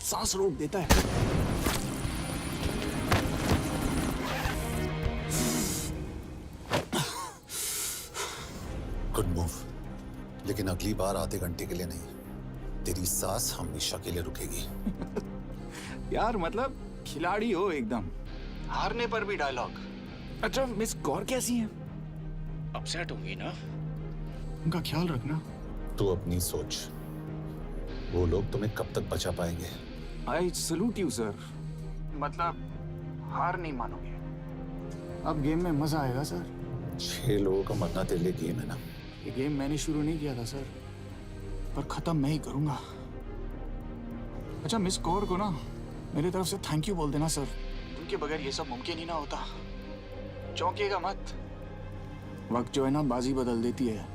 सांस रोक देता है। गुड मूव, लेकिन अगली बार आधे घंटे के लिए नहीं, तेरी सांस हमेशा के लिए रुकेगी। यार मतलब खिलाड़ी हो एकदम, हारने पर भी डायलॉग। अच्छा, मिस कौर कैसी हैं? अपसेट होंगी ना, उनका ख्याल रखना। तू अपनी सोच, वो लोग तुम्हें कब तक बचा पाएंगे? I salute you sir. मतलब हार नहीं मानोगे। अब गेम में मजा आएगा सर। 6 लोगों का मरना तेरे लिए गेम है ना? ये गेम मैंने शुरू नहीं किया था सर, पर खत्म मैं ही करूंगा। अच्छा, मिस कौर को ना मेरी तरफ से थैंक यू बोल देना सर। उनके बगैर ये सब मुमकिन ही ना होता। चौंकिएगा मत, वक्त जो है ना बाजी बदल देती है।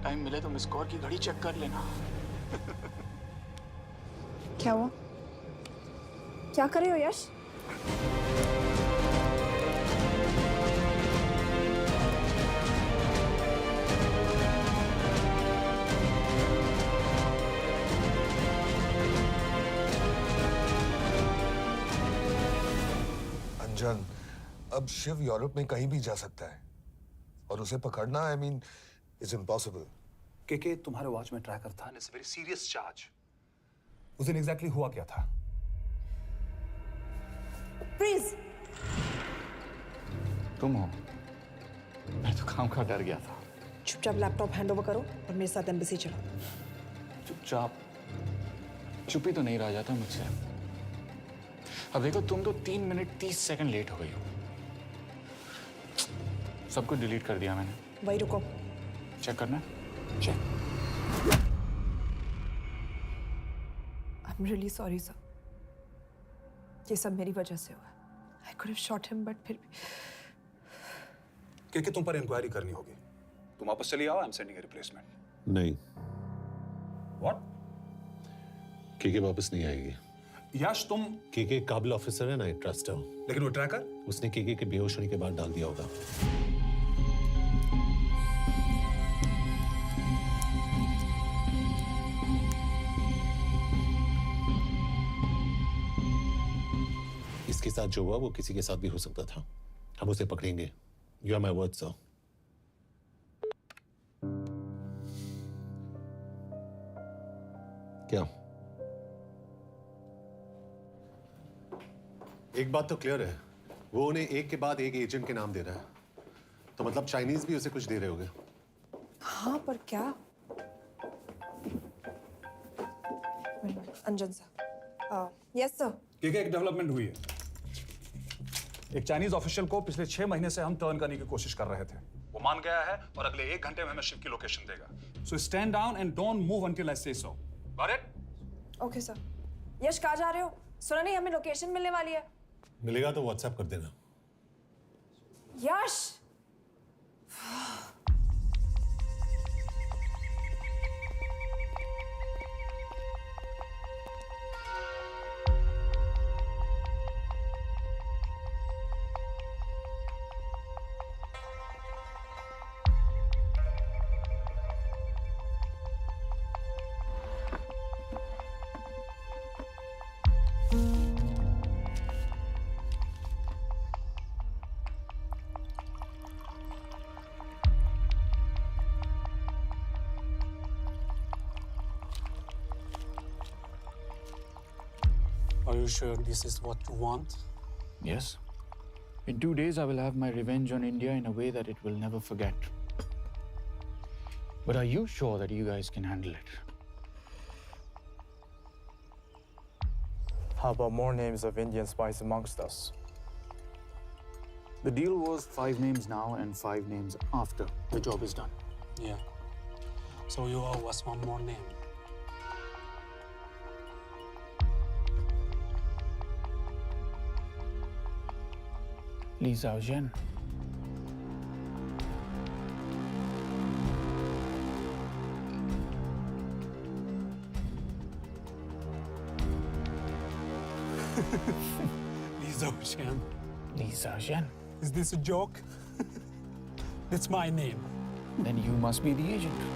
टाइम मिले तो मिस कौर की घड़ी चेक कर लेना। क्या हुआ? क्या कर रहे हो यश? अंजन, अब शिव यूरोप में कहीं भी जा सकता है और उसे पकड़ना, आई मीन, इज इम्पॉसिबल। के तुम्हारे वॉच में ट्रैकर था, इट्स वेरी सीरियस चार्ज। उस दिन एग्जैक्टली हुआ क्या था? प्लीज। तुम हो? मैं तो काम का डर गया था। चुपचाप लैपटॉप हैंड ओवर करो और मेरे साथ एम्बेसी चलो। चुपचाप? चुप ही तो नहीं रहा जाता मुझसे। अब देखो, तुम तो 3 मिनट 30 सेकंड लेट हो गई हो। सब कुछ डिलीट कर दिया मैंने। वही रुको। चेक करना? Check. I am really sorry sir. ये सब मेरी वजह से हुआ। I could have shot him, but फिर भी। के तुम पर इंक्वायरी करनी होगी। तुम वापस चली आओ, I am sending A replacement. नहीं, व्हाट? के वापस नहीं आएगी। यश, तुम के काबिल ऑफिसर है ना, आई ट्रस्ट है। लेकिन वो ट्रैकर? उसने के बेहोश होने के बाद डाल दिया होगा। इसके साथ जो हुआ वो किसी के साथ भी हो सकता था। हम उसे पकड़ेंगे। You are my word sir. क्या? एक बात तो क्लियर है, वो उन्हें एक के बाद एक एजेंट के नाम दे रहा है, तो मतलब चाइनीज भी उसे कुछ दे रहे होंगे। हाँ, पर क्या? अंजन सर। Yes sir. एक डेवलपमेंट हुई है। एक चाइनीज ऑफिशियल को पिछले 6 महीने से हम टर्न करने की कोशिश कर रहे थे। वो मान गया है और अगले 1 घंटे में हमें शिव की लोकेशन देगा। So stand down and don't move until I say so. Got it? Okay sir. Yash, कहाँ जा रहे हो? सुना नहीं, हमें लोकेशन मिलने वाली है। मिलेगा तो व्हाट्सएप कर देना। यश! Are you sure this is what you want? Yes. In 2 days, I will have my revenge on India in a way that it will never forget. But are you sure that you guys can handle it? How about more names of Indian spies amongst us? The deal was 5 names now and 5 names after the job is done. Yeah. So you owe us one more name. Li Xiaojian. Li Xiaojian. Li Xiaojian. Is this a joke? It's my name. Then you must be the agent.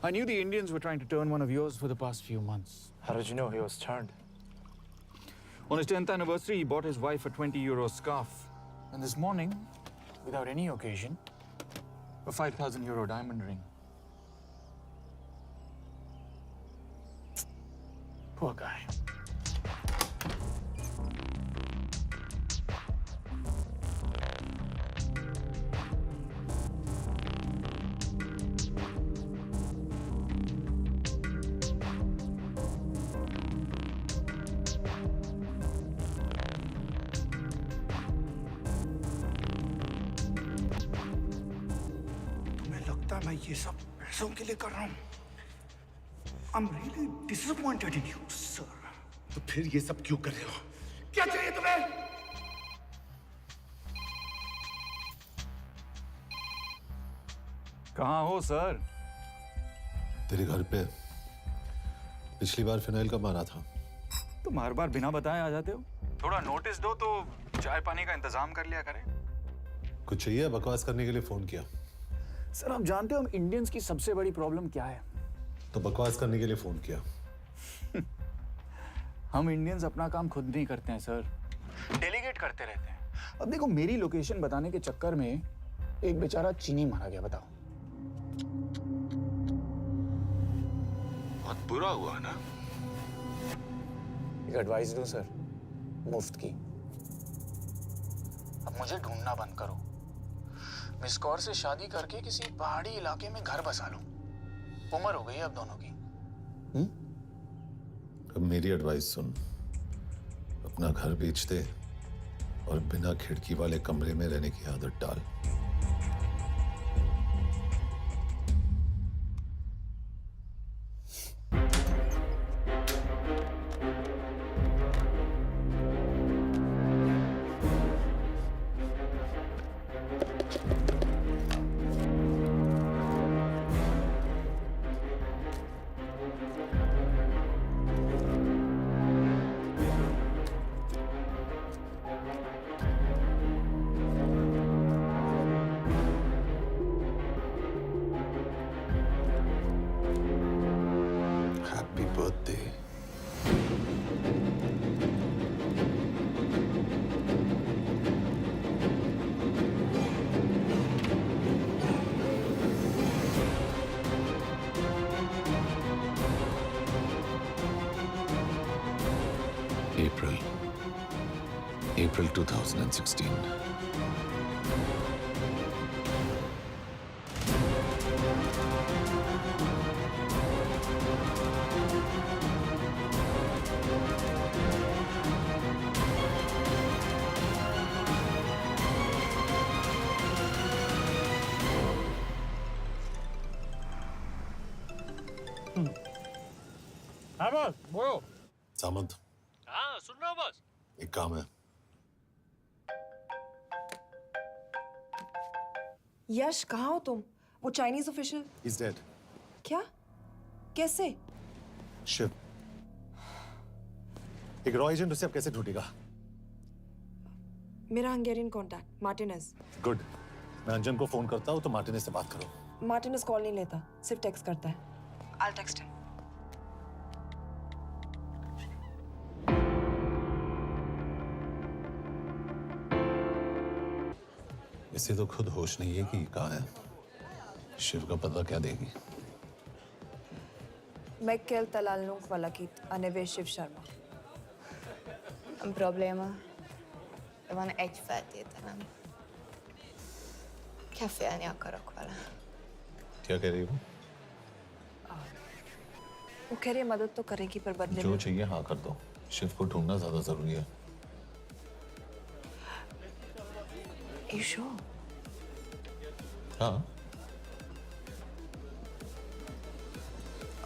I knew the Indians were trying to turn one of yours for the past few months. How did you know he was turned? On his 10th anniversary, he bought his wife a 20-euro scarf. And this morning, without any occasion, a 5,000-euro diamond ring. Poor guy. है मैं ये सब पैसों के लिए कर रहा हूँ। I'm really disappointed in you, sir. तो फिर ये सब क्यों कर रहे हो? क्या चाहिए तुम्हें? कहाँ हो सर? तेरे घर पे पिछली बार फिनाइल कब मारा था? तुम हर बार बिना बताए आ जाते हो। थोड़ा नोटिस दो तो चाय पानी का इंतजाम कर लिया करें। कुछ चाहिए? बकवास करने के लिए फोन किया। सर आप जानते हो हम इंडियंस की सबसे बड़ी प्रॉब्लम क्या है? तो बकवास करने के लिए फोन किया। हम इंडियंस अपना काम खुद नहीं करते हैं सर, डेलीगेट करते रहते हैं। अब देखो मेरी लोकेशन बताने के चक्कर में एक बेचारा चीनी मारा गया, बताओ। बहुत बुरा हुआ ना? एक एडवाइस दो सर, मुफ्त की। अब मुझे ढूंढना बंद करो। मिस कौर से शादी करके किसी पहाड़ी इलाके में घर बसा लो। उम्र हो गई अब दोनों की। अब मेरी एडवाइस सुन, अपना घर बेच दे और बिना खिड़की वाले कमरे में रहने की आदत डाल। Happy birthday. April 2016. हाँ बॉस, बोलो। सामंत, हाँ सुन रहा हूँ बॉस। एक काम है। यश कहाँ हो तुम? वो चाइनीज ऑफिशियल। He's dead. क्या? कैसे? शिव, एक रॉ एजेंट उसे अब कैसे ढूंढेगा? मेरा हंगेरियन कॉन्टैक्ट मार्टिनेज। गुड, मैं अंजन को फोन करता हूँ तो मार्टिनेज से बात करो। मार्टिनेज कॉल नहीं लेता, सिर्फ टेक्स्ट करता है। I'll text him. इसे तो खुद होश नहीं है कि कहाँ है। शिव का पता क्या देगी? Michael Talalnuk valakit a neve Shiv Sharma. Nem probléma. Van egy feltételem. Kefélni akarok vele. क्या कह रही हो? वो कह रही है मदद तो करेगी पर बदले जो में। चाहिए हाँ कर दो। शिव को ढूंढना ज्यादा जरूरी है। You sure? हाँ।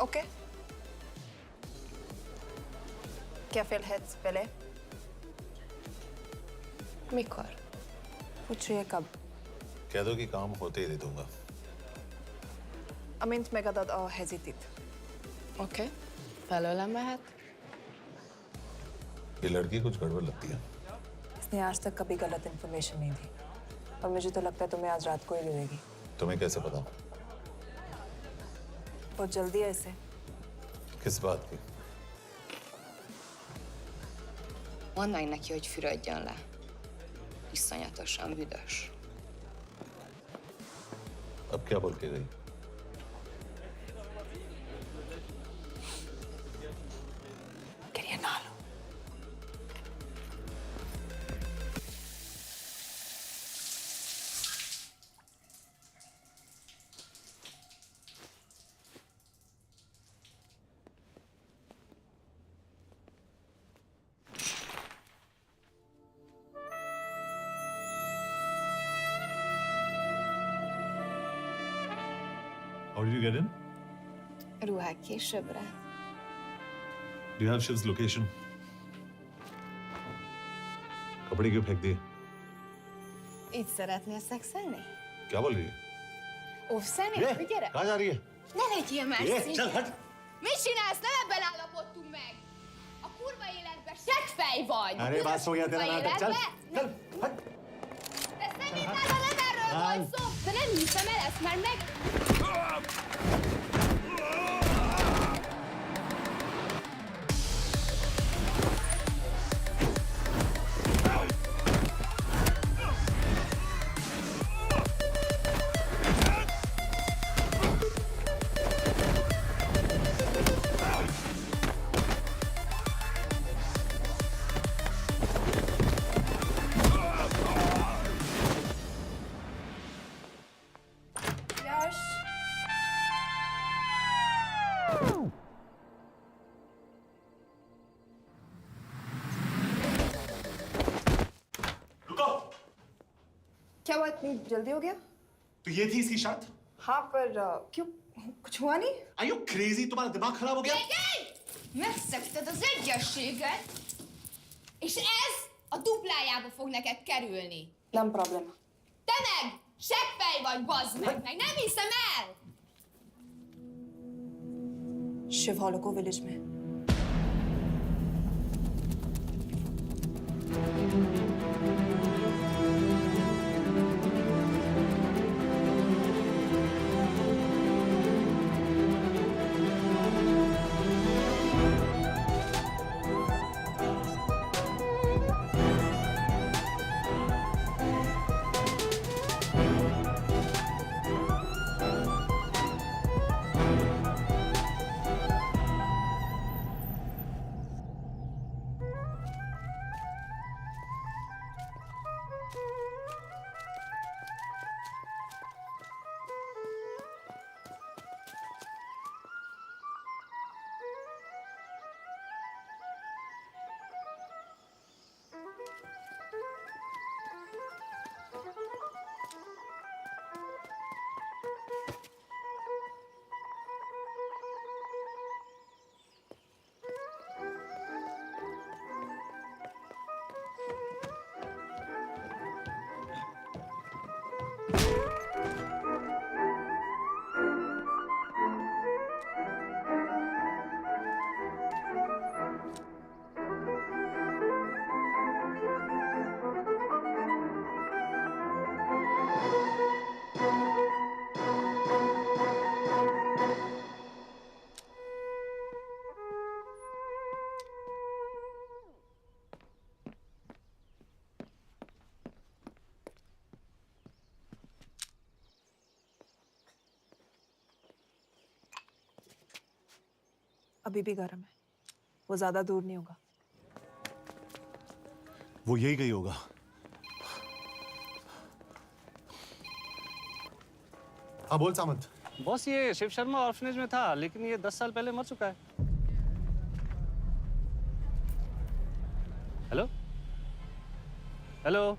Okay. कैफेल हेड्स पहले। Mikor? पूछ रही है कब? कह दो कि काम होते ही दे दूंगा। Amint megadad a hezitit. Oké. Felőlem mehet? ये लड़की कुछ गड़बड़ लगती है। इसने आज तक कभी गलत इन्फॉर्मेशन नहीं दी और मुझे तो लगता है तुम्हें आज रात को ही मिलेगी। तुम्हें कैसे पता? बहुत जल्दी है इसे। किस बात की? Mondd meg neki, hogy fürödjön le. Iszonyatosan büdös. अब क्या बोल के गई? Quería nalo. How did you get in? Ruhák későbbre. Do you have Shiv's location? कपड़े क्यों फेंक दिए? Így szeretnél szexelni? क्या बोल रही है? Óvszerni? Gyere! कहाँ जा रही है? Ne legyél már szín! चल हट! Mit csinálsz? Nem ebben állapodtunk meg! A kurva életben seggfej vagy! अरे बस हो गया तेरा नाटक, चल! चल! हट! De szerintem nem erről volt szó! De nem hiszem el ezt, mert meg... यश रुको। क्या हुआ, इतनी जल्दी हो गया? तो ये थी इसकी शर्त? हाँ, पर क्यों, कुछ हुआ नहीं? Are you crazy? तुम्हारा दिमाग खराब हो गया? Megszegted az egyességet, és ez a duplájába fog neked kerülni. Nem problema. Te meg seggfej vagy, bazd meg nem hiszem el! Shiv हॉलोको विलेज में। अभी भी गर्म है, वो ज्यादा दूर नहीं होगा। वो यही गई होगा। हाँ बोल सामंत। बॉस ये शिव शर्मा ऑर्फनेज में था, लेकिन ये 10 साल पहले मर चुका है। Hello hello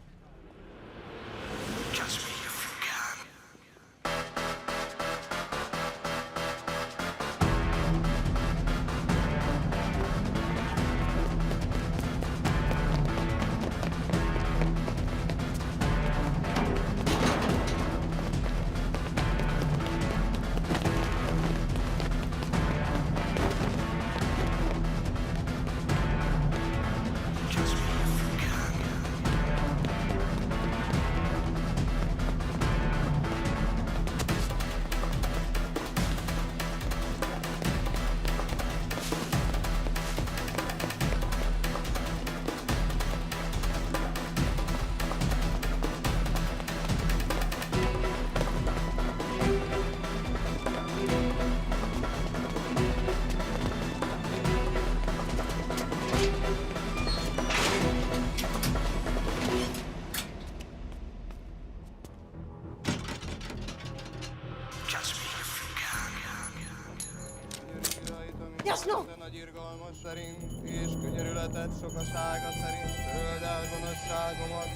Jasno! Nagy irgalmas szerint, és könyörületet sokasága szerint töröld el gonoszságomat,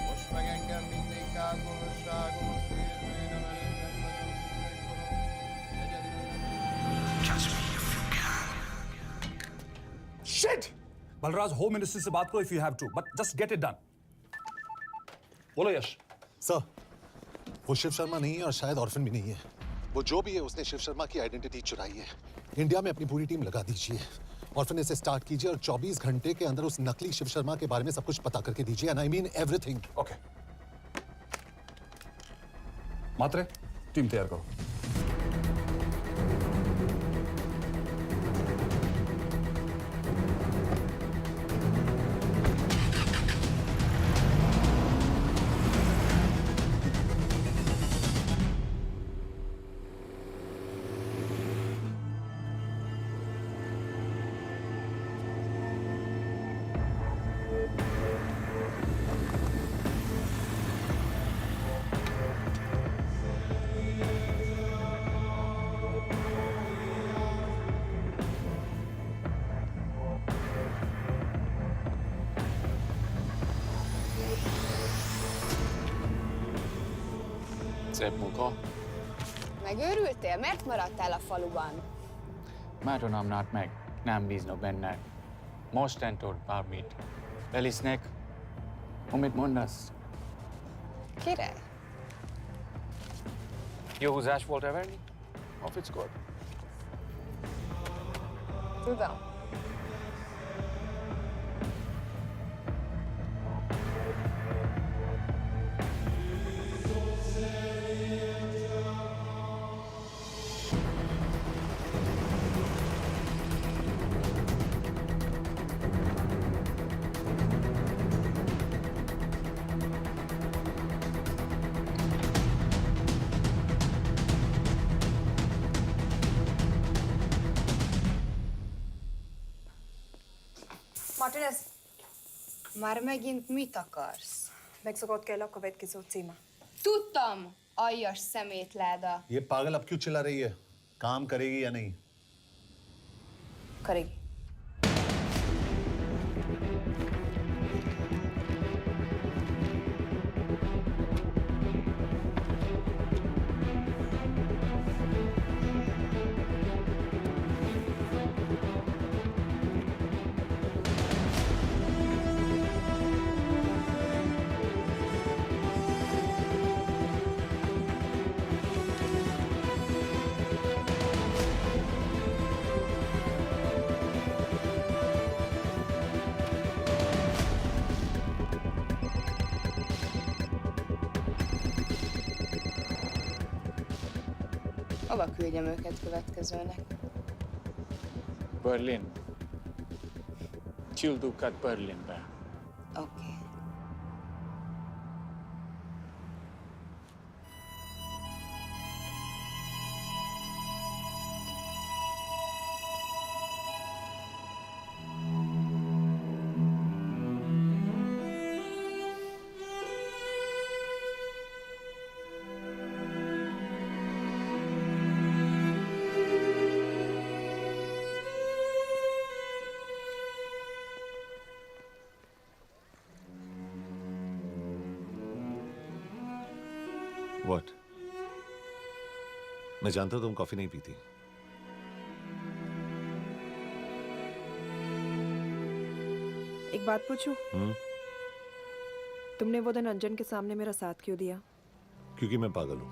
most meg engem mindinkább gonoszságomat, és bűnöm előtted vagyok, Shit! Balraj, home minister से बात करो if you have to, but just get it done. बोलो यश। Sir, वो शिव शर्मा नहीं है और शायद orphan भी नहीं है। वो जो भी है उसने शिव शर्मा की आइडेंटिटी चुराई है। इंडिया में अपनी पूरी टीम लगा दीजिए, ऑर्फनेज से स्टार्ट कीजिए और 24 घंटे के अंदर उस नकली शिव शर्मा के बारे में सब कुछ पता करके दीजिए। And I mean everything. Okay. Mhatre, team तैयार करो। Szép munka. Megőrültél? Miért maradtál a faluban? Máron not meg. Nem bíznak benne. Mostantól bármit. Elisnek. Amit mondasz? Király. Jó húzás volt everni? A fickod? Tudom. Martinez, Már megint mit akarsz? Mexikót kell a következő címa. Tudtam, aljas szemétláda. ये पागल अब क्यों चिल्ला रही है? काम करेगी या नहीं? करेगी। Hova küldjem őket következőnek? Berlin. Küld őket Berlinbe. Oké. What? मैं जानता हूं तुम कॉफी नहीं पीती। एक बात पूछूं? तुमने वो दिन अंजन के सामने मेरा साथ क्यों दिया? क्योंकि मैं पागल हूं,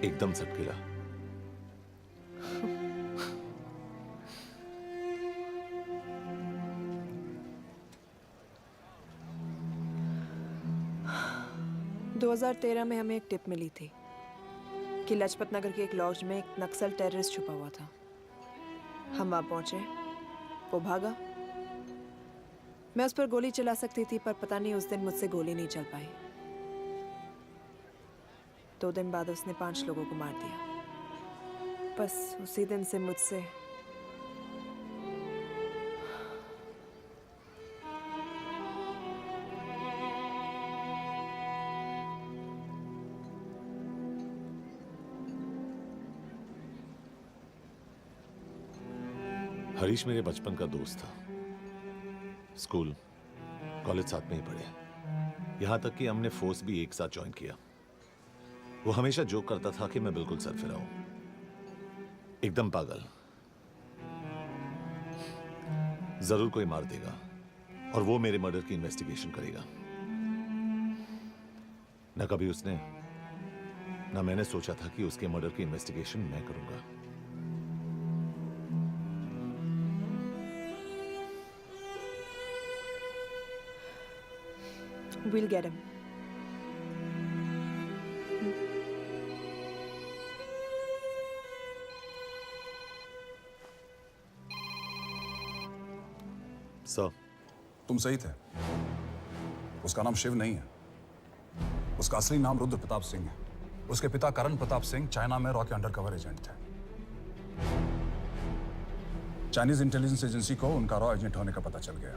एकदम सटकेला। – 2013 में हमें एक टिप मिली थी कि लाजपत नगर के एक लॉज में एक नक्सल टेररिस्ट छुपा हुआ था। हम वहां पहुंचे, वो भागा। मैं उस पर गोली चला सकती थी, पर पता नहीं उस दिन मुझसे गोली नहीं चल पाई। 2 दिन बाद उसने 5 लोगों को मार दिया। बस उसी दिन से मुझसे हरीश मेरे बचपन का दोस्त था। स्कूल, कॉलेज साथ में ही पढ़े। यहां तक कि हमने फोर्स भी एक साथ ज्वाइन किया। वो हमेशा जोक करता था कि मैं बिल्कुल सरफिरा हूं, एकदम पागल। जरूर कोई मार देगा और वो मेरे मर्डर की इन्वेस्टिगेशन करेगा। न कभी उसने न मैंने सोचा था कि उसके मर्डर की इन्वेस्टिगेशन मैं करूंगा। We'll get him. सर, तुम सही थे। उसका नाम शिव नहीं है, उसका असली नाम रुद्र प्रताप सिंह है। उसके पिता करण प्रताप सिंह चाइना में रॉ के अंडरकवर एजेंट थे। चाइनीज इंटेलिजेंस एजेंसी को उनका रॉ एजेंट होने का पता चल गया।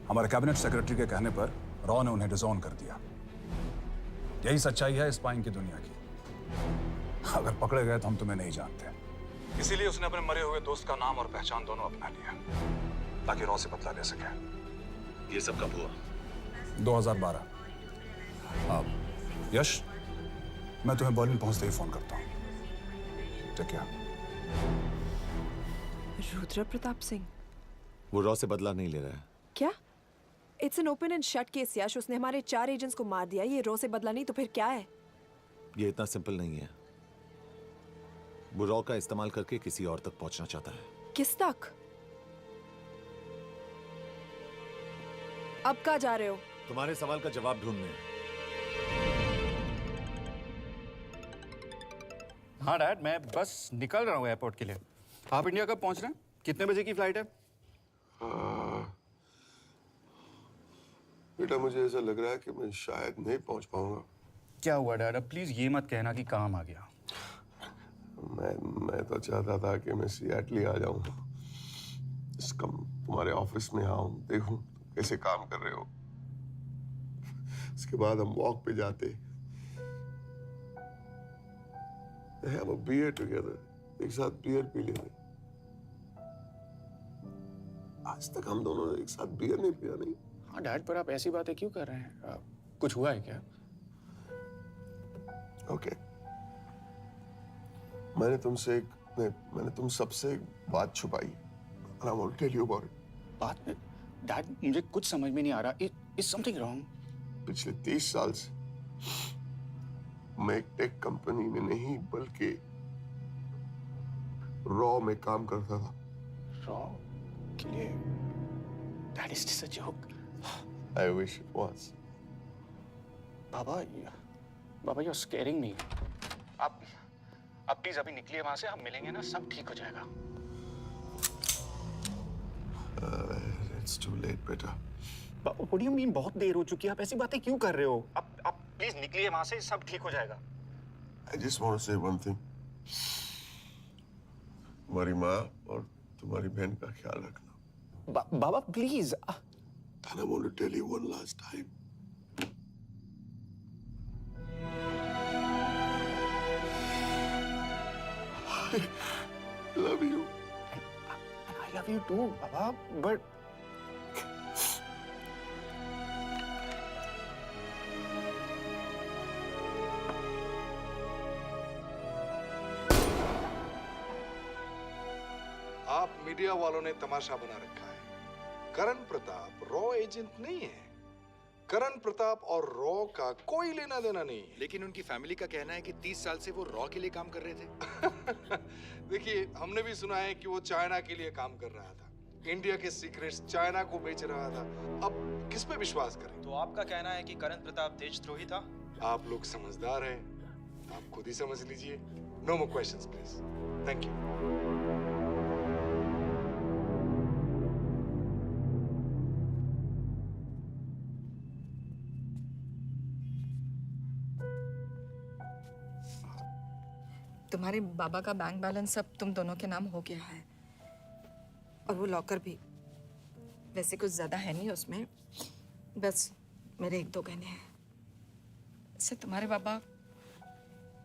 हमारे कैबिनेट सेक्रेटरी के कहने पर रॉ ने उन्हें डिसऑन कर दिया। यही सच्चाई है स्पाइंग की दुनिया की। अगर पकड़े गए तो हम तुम्हें नहीं जानते, इसीलिए उसने अपने मरे हुए दोस्त का नाम और पहचान दोनों अपना लिया ताकि रॉ से बदला ले सके। ये सब कब हुआ? 2012। अब यश, मैं तुम्हें बर्लिन पहुंचते ही फोन करता हूँ। ठीक है? रुद्र प्रताप सिंह वो रॉ से बदला नहीं ले रहा है। क्या? It's an open and shut case Yash. उसने हमारे 4 एजेंट्स को मार दिया। ये रॉ से बदला नहीं तो फिर क्या है? ये इतना सिंपल नहीं है। वो रॉ का इस्तेमाल करके किसी और तक पहुंचना चाहता है। किस तक? अब कहाँ जा रहे हो? तुम्हारे सवाल का जवाब ढूंढने। हाँ डैड, मैं बस निकल रहा हूँ एयरपोर्ट के लिए। आप इंडिया कब पहुंच रहे हैं? कितने बजे की फ्लाइट है? बेटा, मुझे ऐसा लग रहा है कि मैं शायद नहीं पहुंच पाऊंगा। क्या हुआ डैड? अब प्लीज ये मत कहना कि काम आ गया। मैं तो चाहता था कि मैं सिएटल आ जाऊं, तुम्हारे ऑफिस में आऊं, देखूं कैसे काम कर रहे हो। उसके बाद हम वॉक पे जाते, have a beer together, एक साथ बियर पी लेते। आज तक हम दोनों ने एक साथ बियर नहीं पिया। नहीं। हाँ डैड, पर आप ऐसी बातें क्यों कर रहे हैं? कुछ हुआ है क्या? ओके, मैंने तुम सबसे एक बात छुपाई। And I want to tell you about it. बात में डैड, मुझे कुछ समझ में नहीं आ रहा। Is something wrong? पिछले 30 साल से मैं एक टेक कंपनी में नहीं बल्कि रॉ में काम करता था। रॉ के लिए? Dad, is this a joke? I wish it was. Baba, you're scaring me. आप प्लीज अभी निकलिए वहां से, हम मिलेंगे ना, सब ठीक हो जाएगा। It's too late, बेटा। What do you mean बहुत देर हो चुकी है? आप ऐसी बातें क्यों कर रहे हो? आप प्लीज निकलिए वहां से, सब ठीक हो जाएगा। I just want to say one thing. तुम्हारी माँ और तुम्हारी बहन का ख्याल रखना। बाबा please. And I want to tell you one last time. I love you. I love you too, Baba, but आप मीडिया वालों ने तमाशा बना रखा है। करण प्रताप रॉ एजेंट नहीं है। करण प्रताप और रॉ का कोई लेना देना नहीं है। लेकिन उनकी फैमिली का कहना है कि 30 साल से वो रॉ के लिए काम कर रहे थे। देखिए, हमने भी सुना है कि वो चाइना के लिए काम कर रहा था, इंडिया के सीक्रेट्स चाइना को बेच रहा था। अब किस पे विश्वास करें? तो आपका कहना है कि करण प्रताप देशद्रोही था? आप लोग समझदार हैं, आप खुद ही समझ लीजिए। No more questions please. Thank you. तुम्हारे बाबा का बैंक बैलेंस अब तुम दोनों के नाम हो गया है, और वो लॉकर भी। वैसे कुछ ज्यादा है नहीं उसमें, बस मेरे 1-2 गहने हैं। इससे तुम्हारे बाबा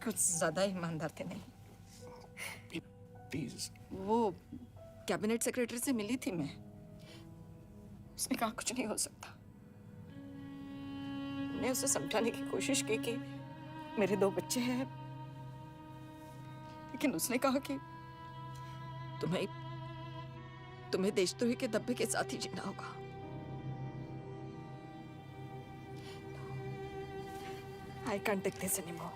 कुछ ज्यादा ईमानदार थे नहीं। प्लीज। वो कैबिनेट सेक्रेटरी से मिली थी मैं, उसने कहा कुछ नहीं हो सकता। मैंने उसे समझाने की कोशिश की कि मेरे 2 बच्चे हैं, लेकिन उसने कहा कि तुम्हें देशद्रोही के दब्बे के साथ ही जीना होगा। I can't take this anymore.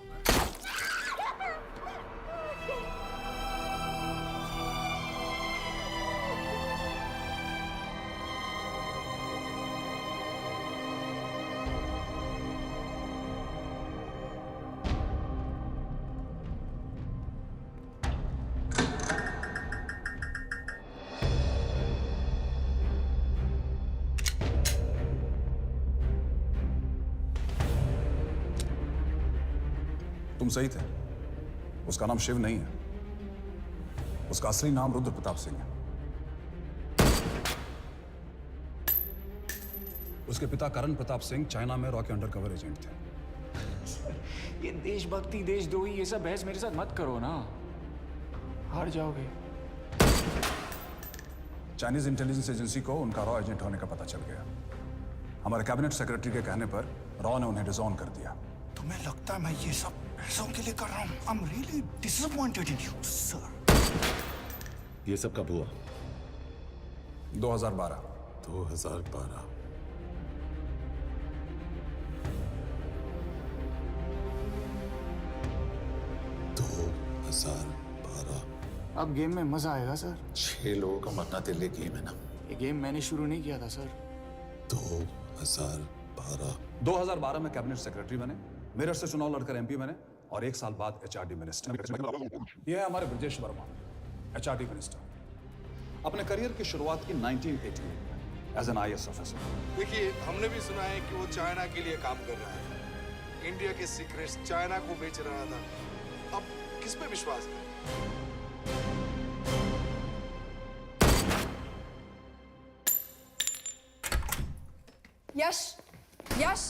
तुम सही थे। उसका नाम शिव नहीं है, उसका असली नाम रुद्र प्रताप सिंह है। उसके पिता करण प्रताप सिंह चाइना में रॉ के अंडरकवर एजेंट थे। ये देशभक्ति देशद्रोही ये सब बहस मेरे साथ मत करो ना, हार जाओगे। चाइनीज इंटेलिजेंस एजेंसी को उनका रॉ एजेंट होने का पता चल गया। हमारे कैबिनेट सेक्रेटरी के कहने पर रॉ ने उन्हें डिसऑन कर दिया। तुम्हें लगता है मैं ये सब पैसों के लिए कर रहा हूँ? I'm really disappointed in you, sir. ये सब कब हुआ? 2012। 2012। अब गेम में मजा आएगा सर। 6 लोगों का मरना दिल्ली गेम है ना। ये गेम मैंने शुरू नहीं किया था सर। 2012 में कैबिनेट सेक्रेटरी बने, मेरठ से चुनाव लड़कर एमपी बने और 1 साल बाद एचआरडी मिनिस्टर। ये है हमारे ब्रजेश वर्मा, एचआरडी मिनिस्टर। अपने करियर की शुरुआत की 1988 में एज एन IAS ऑफिसर। देखिए, हमने भी सुना है कि वो चाइना के लिए काम कर रहा है, इंडिया के सीक्रेट्स चाइना को बेच रहा था। अब किस पे विश्वास करें? यश,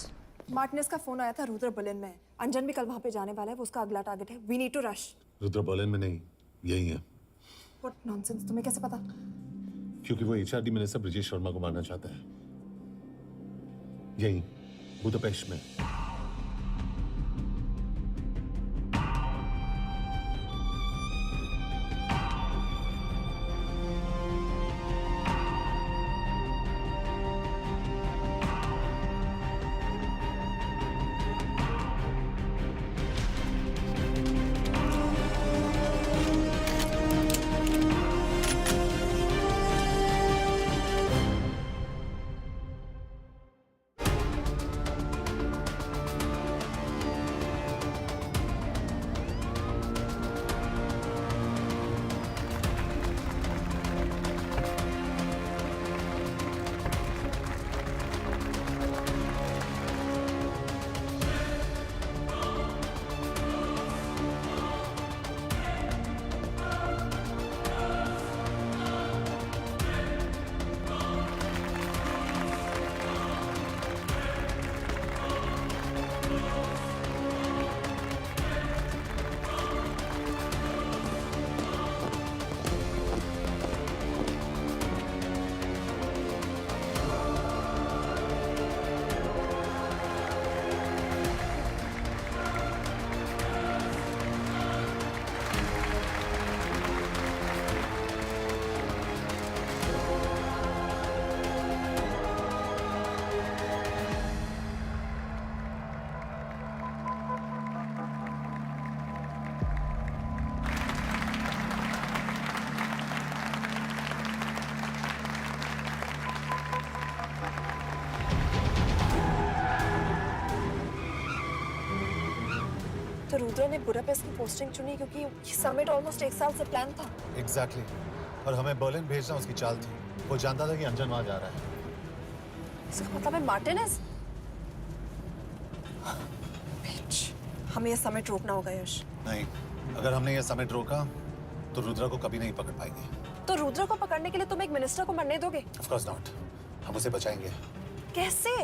मार्टिनेस का फोन आया था, रुद्र बर्लिन में। अंजन भी कल वहां पे जाने वाला है, वो उसका अगला टारगेट है। We need to rush. Rudra Berlin में नहीं, यही है। व्हाट नॉनसेंस, तुम्हें कैसे पता? क्योंकि वो एचआरडी मिनिस्टर ब्रजेश शर्मा को मारना चाहता है, यही बुदापेस्ट में। तो रुद्र ने बुडापेस्ट की पोस्टिंग चुनी क्योंकि ये समिट ऑलमोस्ट 1 साल से प्लान था। एग्जैक्टली। और हमें बर्लिन भेजना उसकी चाल थी। वो जानता था कि अंजन वहां जा रहा है। इसका मतलब है मार्टिनेस? हमें ये समिट रोकना होगा यश। नहीं, अगर हमने ये समिट रोका तो रुद्रा को कभी नहीं पकड़ पाएंगे। तो रुद्र को पकड़ने के लिए तुम एक मिनिस्टर को मरने दोगे? Of course not. हम उसे बचाएंगे। कैसे?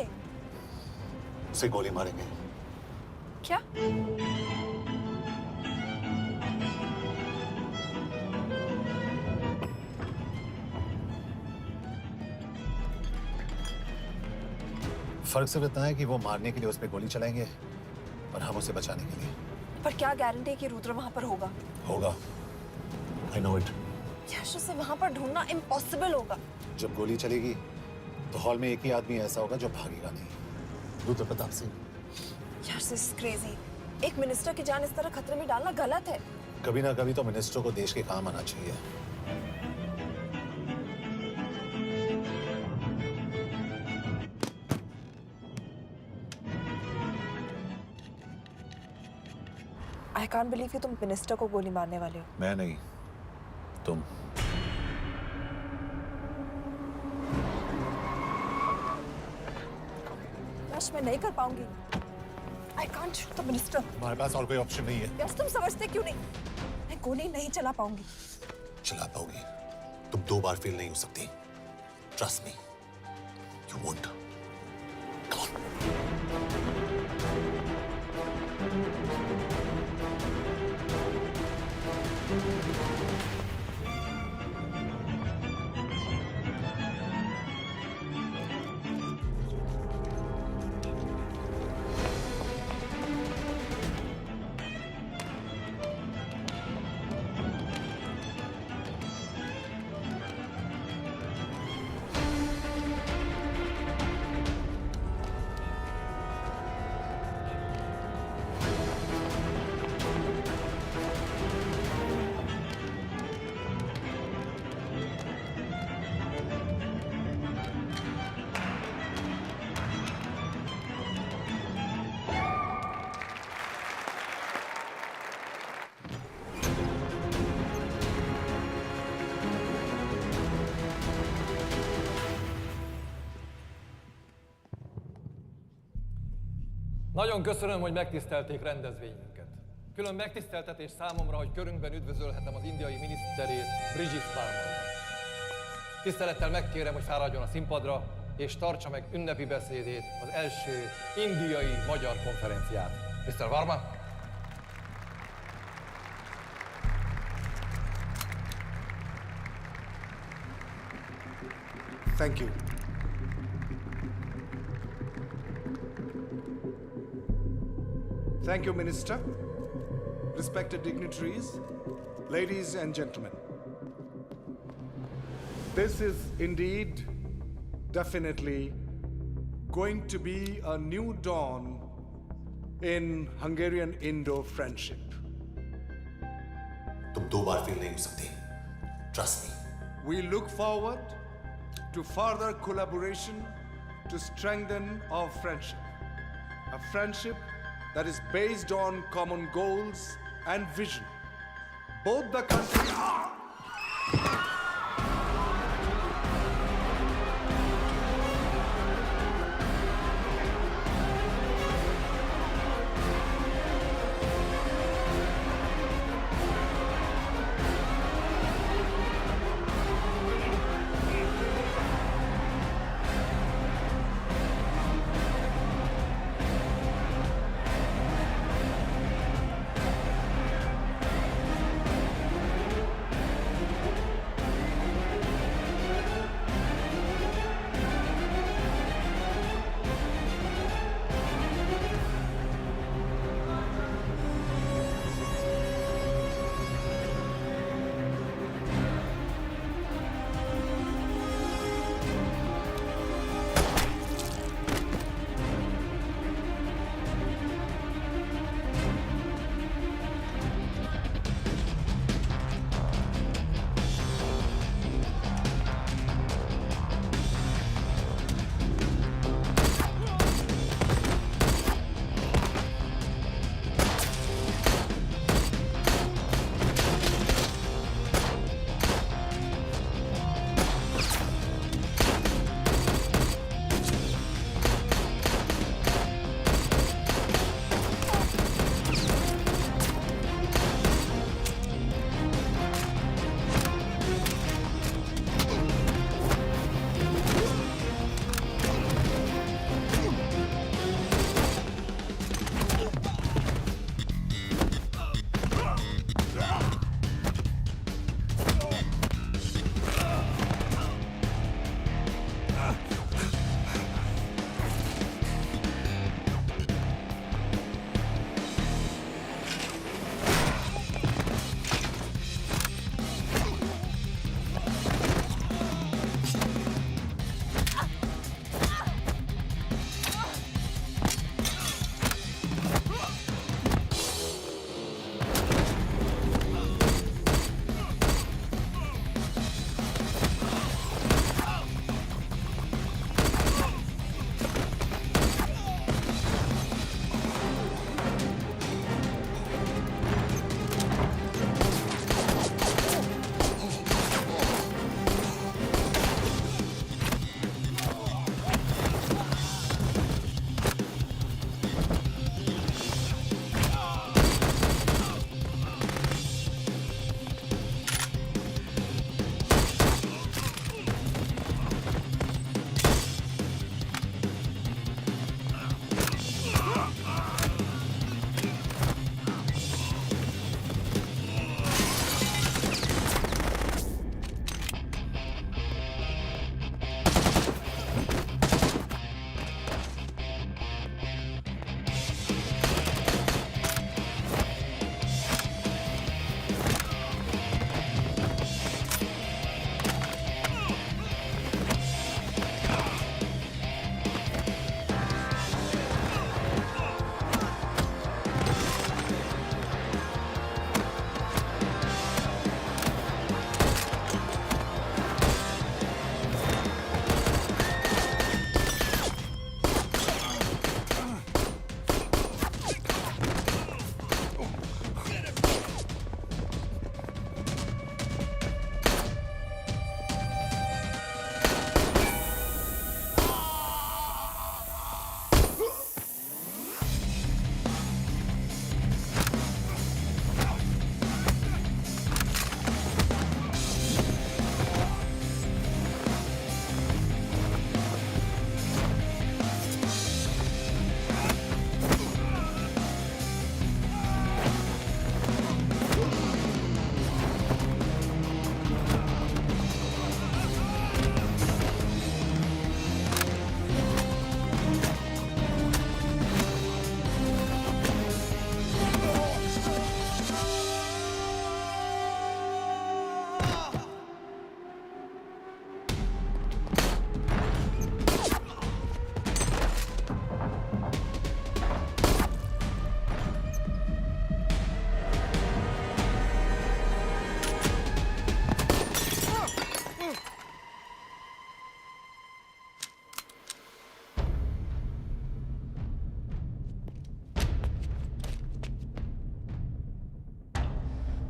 उसे गोली मारेंगे। क्या? फर्क सिर्फ इतना है कि वो मारने के लिए उस पर गोली चलाएंगे और हम उसे बचाने के लिए। पर क्या गारंटी है कि रुद्र वहां पर होगा? होगा, आई नो इट। यश, उसे वहां पर ढूंढना इम्पॉसिबल होगा। जब गोली चलेगी तो हॉल में एक ही आदमी ऐसा होगा जो भागेगा नहीं, रुद्र प्रताप सिंह। यश, दिस इज क्रेजी। एक मिनिस्टर की जान इस तरह खतरे में डालना गलत है। कभी ना कभी तो मिनिस्टर को देश के काम आना चाहिए। आई कांट बिलीव कि तुम मिनिस्टर को गोली मारने वाले हो। मैं नहीं, तुम। यश, मैं नहीं कर पाऊंगी। I can't shoot the minister. हमारे पास और कोई ऑप्शन नहीं है। यश, तुम समझते क्यों नहीं? मैं गोली नहीं चला पाऊंगी। चला पाओगी, तुम 2 बार फेल नहीं हो सकती। Trust me, you won't. Come on. Nagyon köszönöm, hogy megtisztelték rendezvényünket. Külön megtiszteltetés számomra, hogy körünkben üdvözölhetem az indiai miniszterét, Brigitte Barmanot. Tisztelettel megkérem, hogy fáradjon a színpadra, és tartsa meg ünnepi beszédét az első indiai-magyar konferenciát. Mr. Varma? Thank you. Thank you, Minister. Respected dignitaries, ladies and gentlemen. This is indeed, definitely, going to be a new dawn in Hungarian-Indo friendship. तुम 2 बार fail नहीं हो सकते। Trust me. We look forward to further collaboration to strengthen our friendship. A friendship that is based on common goals and vision. Both the countries.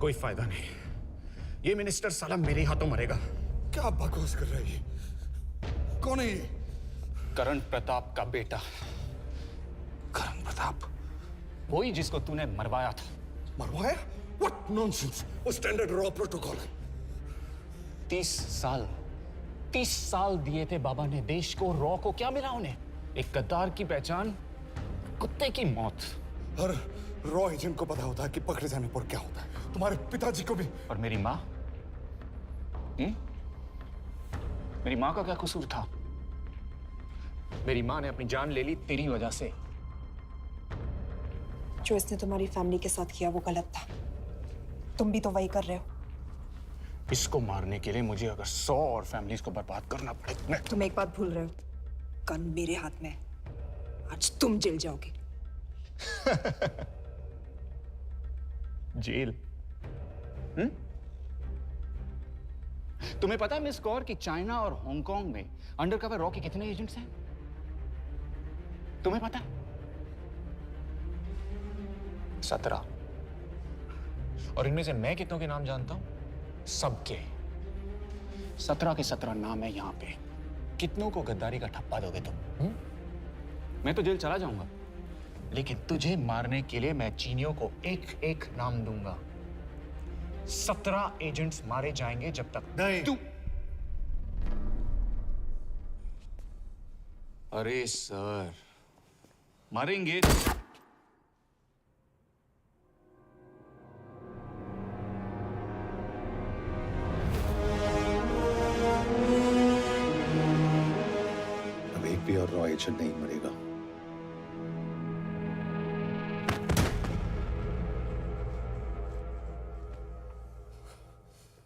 कोई फायदा नहीं। ये minister साला मेरे हाथों मरेगा। क्या बकवास कर रहा है ये? कौन है ये? करण प्रताप का बेटा। करण प्रताप? वही जिसको तूने मरवाया था। मरवाया? What nonsense! वो स्टैंडर्ड रॉ प्रोटोकॉल है। 30 साल दिए थे बाबा ने देश को। रॉ को क्या मिला उन्हें? एक गद्दार की पहचान, कुत्ते की मौत। हर रॉ एजेंट को पता होता है कि पकड़े जाने पर क्या होता है। तुम्हारे पिताजी को भी। और मेरी माँ? मेरी माँ का क्या कसूर था? मेरी माँ ने अपनी जान ले ली तेरी वजह से। जो इसने तुम्हारी फैमिली के साथ किया वो गलत था। तुम भी तो वही कर रहे हो। इसको मारने के लिए मुझे अगर 100 और फैमिलीज को बर्बाद करना पड़े। तुम एक बात भूल रहे हो, गन मेरे हाथ में है। आज तुम जेल जाओगे। जेल? तुम्हें पता है मिस कौर कि चाइना और हांगकांग में अंडरकवर रॉ के कितने एजेंट्स हैं? तुम्हें पता है? 17। और इनमें से मैं कितनों के नाम जानता हूं? सबके। 17 के 17 नाम है यहां पे। कितनों को गद्दारी का ठप्पा दोगे तुम? मैं तो जेल चला जाऊंगा, लेकिन तुझे मारने के लिए मैं चीनियों को एक एक नाम दूंगा। 17 एजेंट्स मारे जाएंगे जब तक नहीं। तू। अरे सर, मारेंगे। अब एक भी और रॉ एजेंट नहीं मरेगा।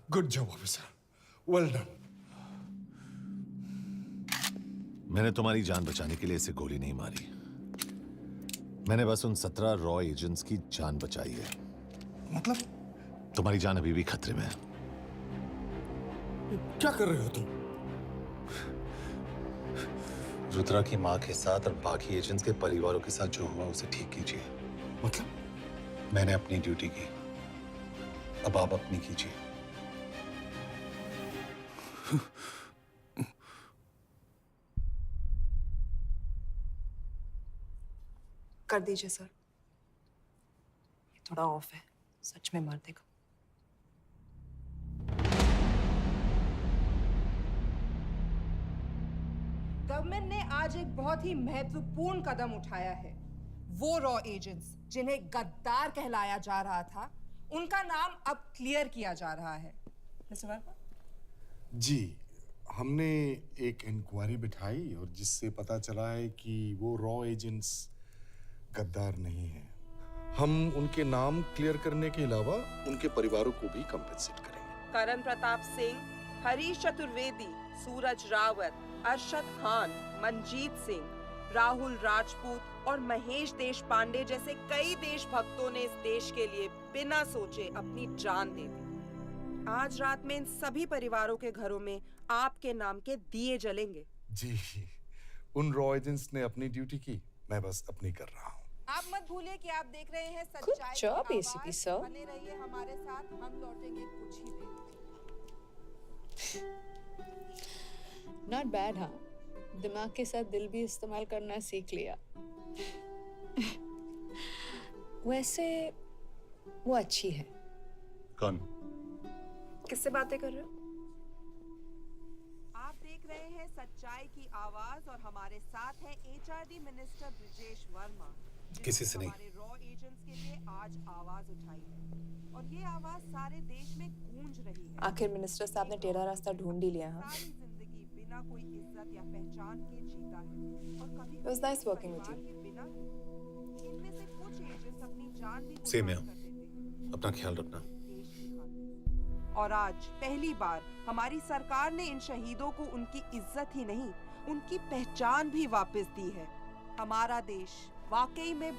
Good job officer, well done. मैंने तुम्हारी जान बचाने के लिए इसे गोली नहीं मारी। मैंने बस उन 17 रॉ एजेंट्स की जान बचाई है। मतलब? तुम्हारी जान अभी भी खतरे में है। क्या कर रहे हो तुम? रुद्रा की मां के साथ और बाकी एजेंट्स के परिवारों के साथ जो हुआ उसे ठीक कीजिए। मतलब? मैंने अपनी ड्यूटी की, अब आप अपनी कीजिए। कर दीजिए सर। ये थोड़ा ऑफ है, सच में मार देगा। गवर्नमेंट ने आज एक बहुत ही महत्वपूर्ण कदम उठाया है। वो रॉ एजेंट्स जिन्हें गद्दार कहलाया जा रहा था, उनका नाम अब क्लियर किया जा रहा है। मिस्टर वर्मा? जी, हमने एक इंक्वायरी बिठाई और जिससे पता चला है कि वो रॉ एजेंट्स गद्दार नहीं हैं। हम उनके नाम क्लियर करने के अलावा उनके परिवारों को भी कंपेंसेट करेंगे। करण प्रताप सिंह, हरीश चतुर्वेदी, सूरज रावत, अरशद खान, मनजीत सिंह, राहुल राजपूत और महेश देशपांडे जैसे कई देशभक्तों ने इस देश के लिए बिना सोचे अपनी जान दे दी। आज रात में इन सभी परिवारों के घरों में आपके नाम के दिए जलेंगे। जी, उन रॉ एजेंट्स ने अपनी ड्यूटी की, मैं बस अपनी कर रहा हूँ। आप मत भूलिए कि आप देख रहे हैं Good सच्चाई job, की ACP आवाज। sir. बने रहिए हमारे साथ, हम लौटेंगे कुछ ही देर में। Not bad. हाँ, दिमाग के साथ दिल भी इस्तेमाल करना सीख लिया। वैसे वो अच्छी है। कौन? किससे बातें कर रहे हो? आप देख रहे हैं सच्चाई की आवाज और हमारे साथ है एचआरडी मिनिस्टर ब्रिजेश वर्मा। किसी से नहीं। हमारे रॉ एजेंट्स के लिए आज आवाज उठाई है और ये आवाज सारे देश में गूंज रही है। आखिर मिनिस्टर साहब ने टेढ़ा रास्ता ढूंढ ही लिया। हाँ, सारी जिंदगी बिना कोई इज्जत या पहचान के जीता है और कभी It was nice working with you. बिना इनमें से कुछ एजेंट्स अपनी जान भी सेम कुर्बान है। कर देते हैं अपना ख्याल रखना। देश की खातिर। और आज पहली बार हमारी सरकार ने इन शहीदों को उनकी इज्जत ही नहीं, उनकी पहचान भी वापस दी है। हमारा देश वाकई में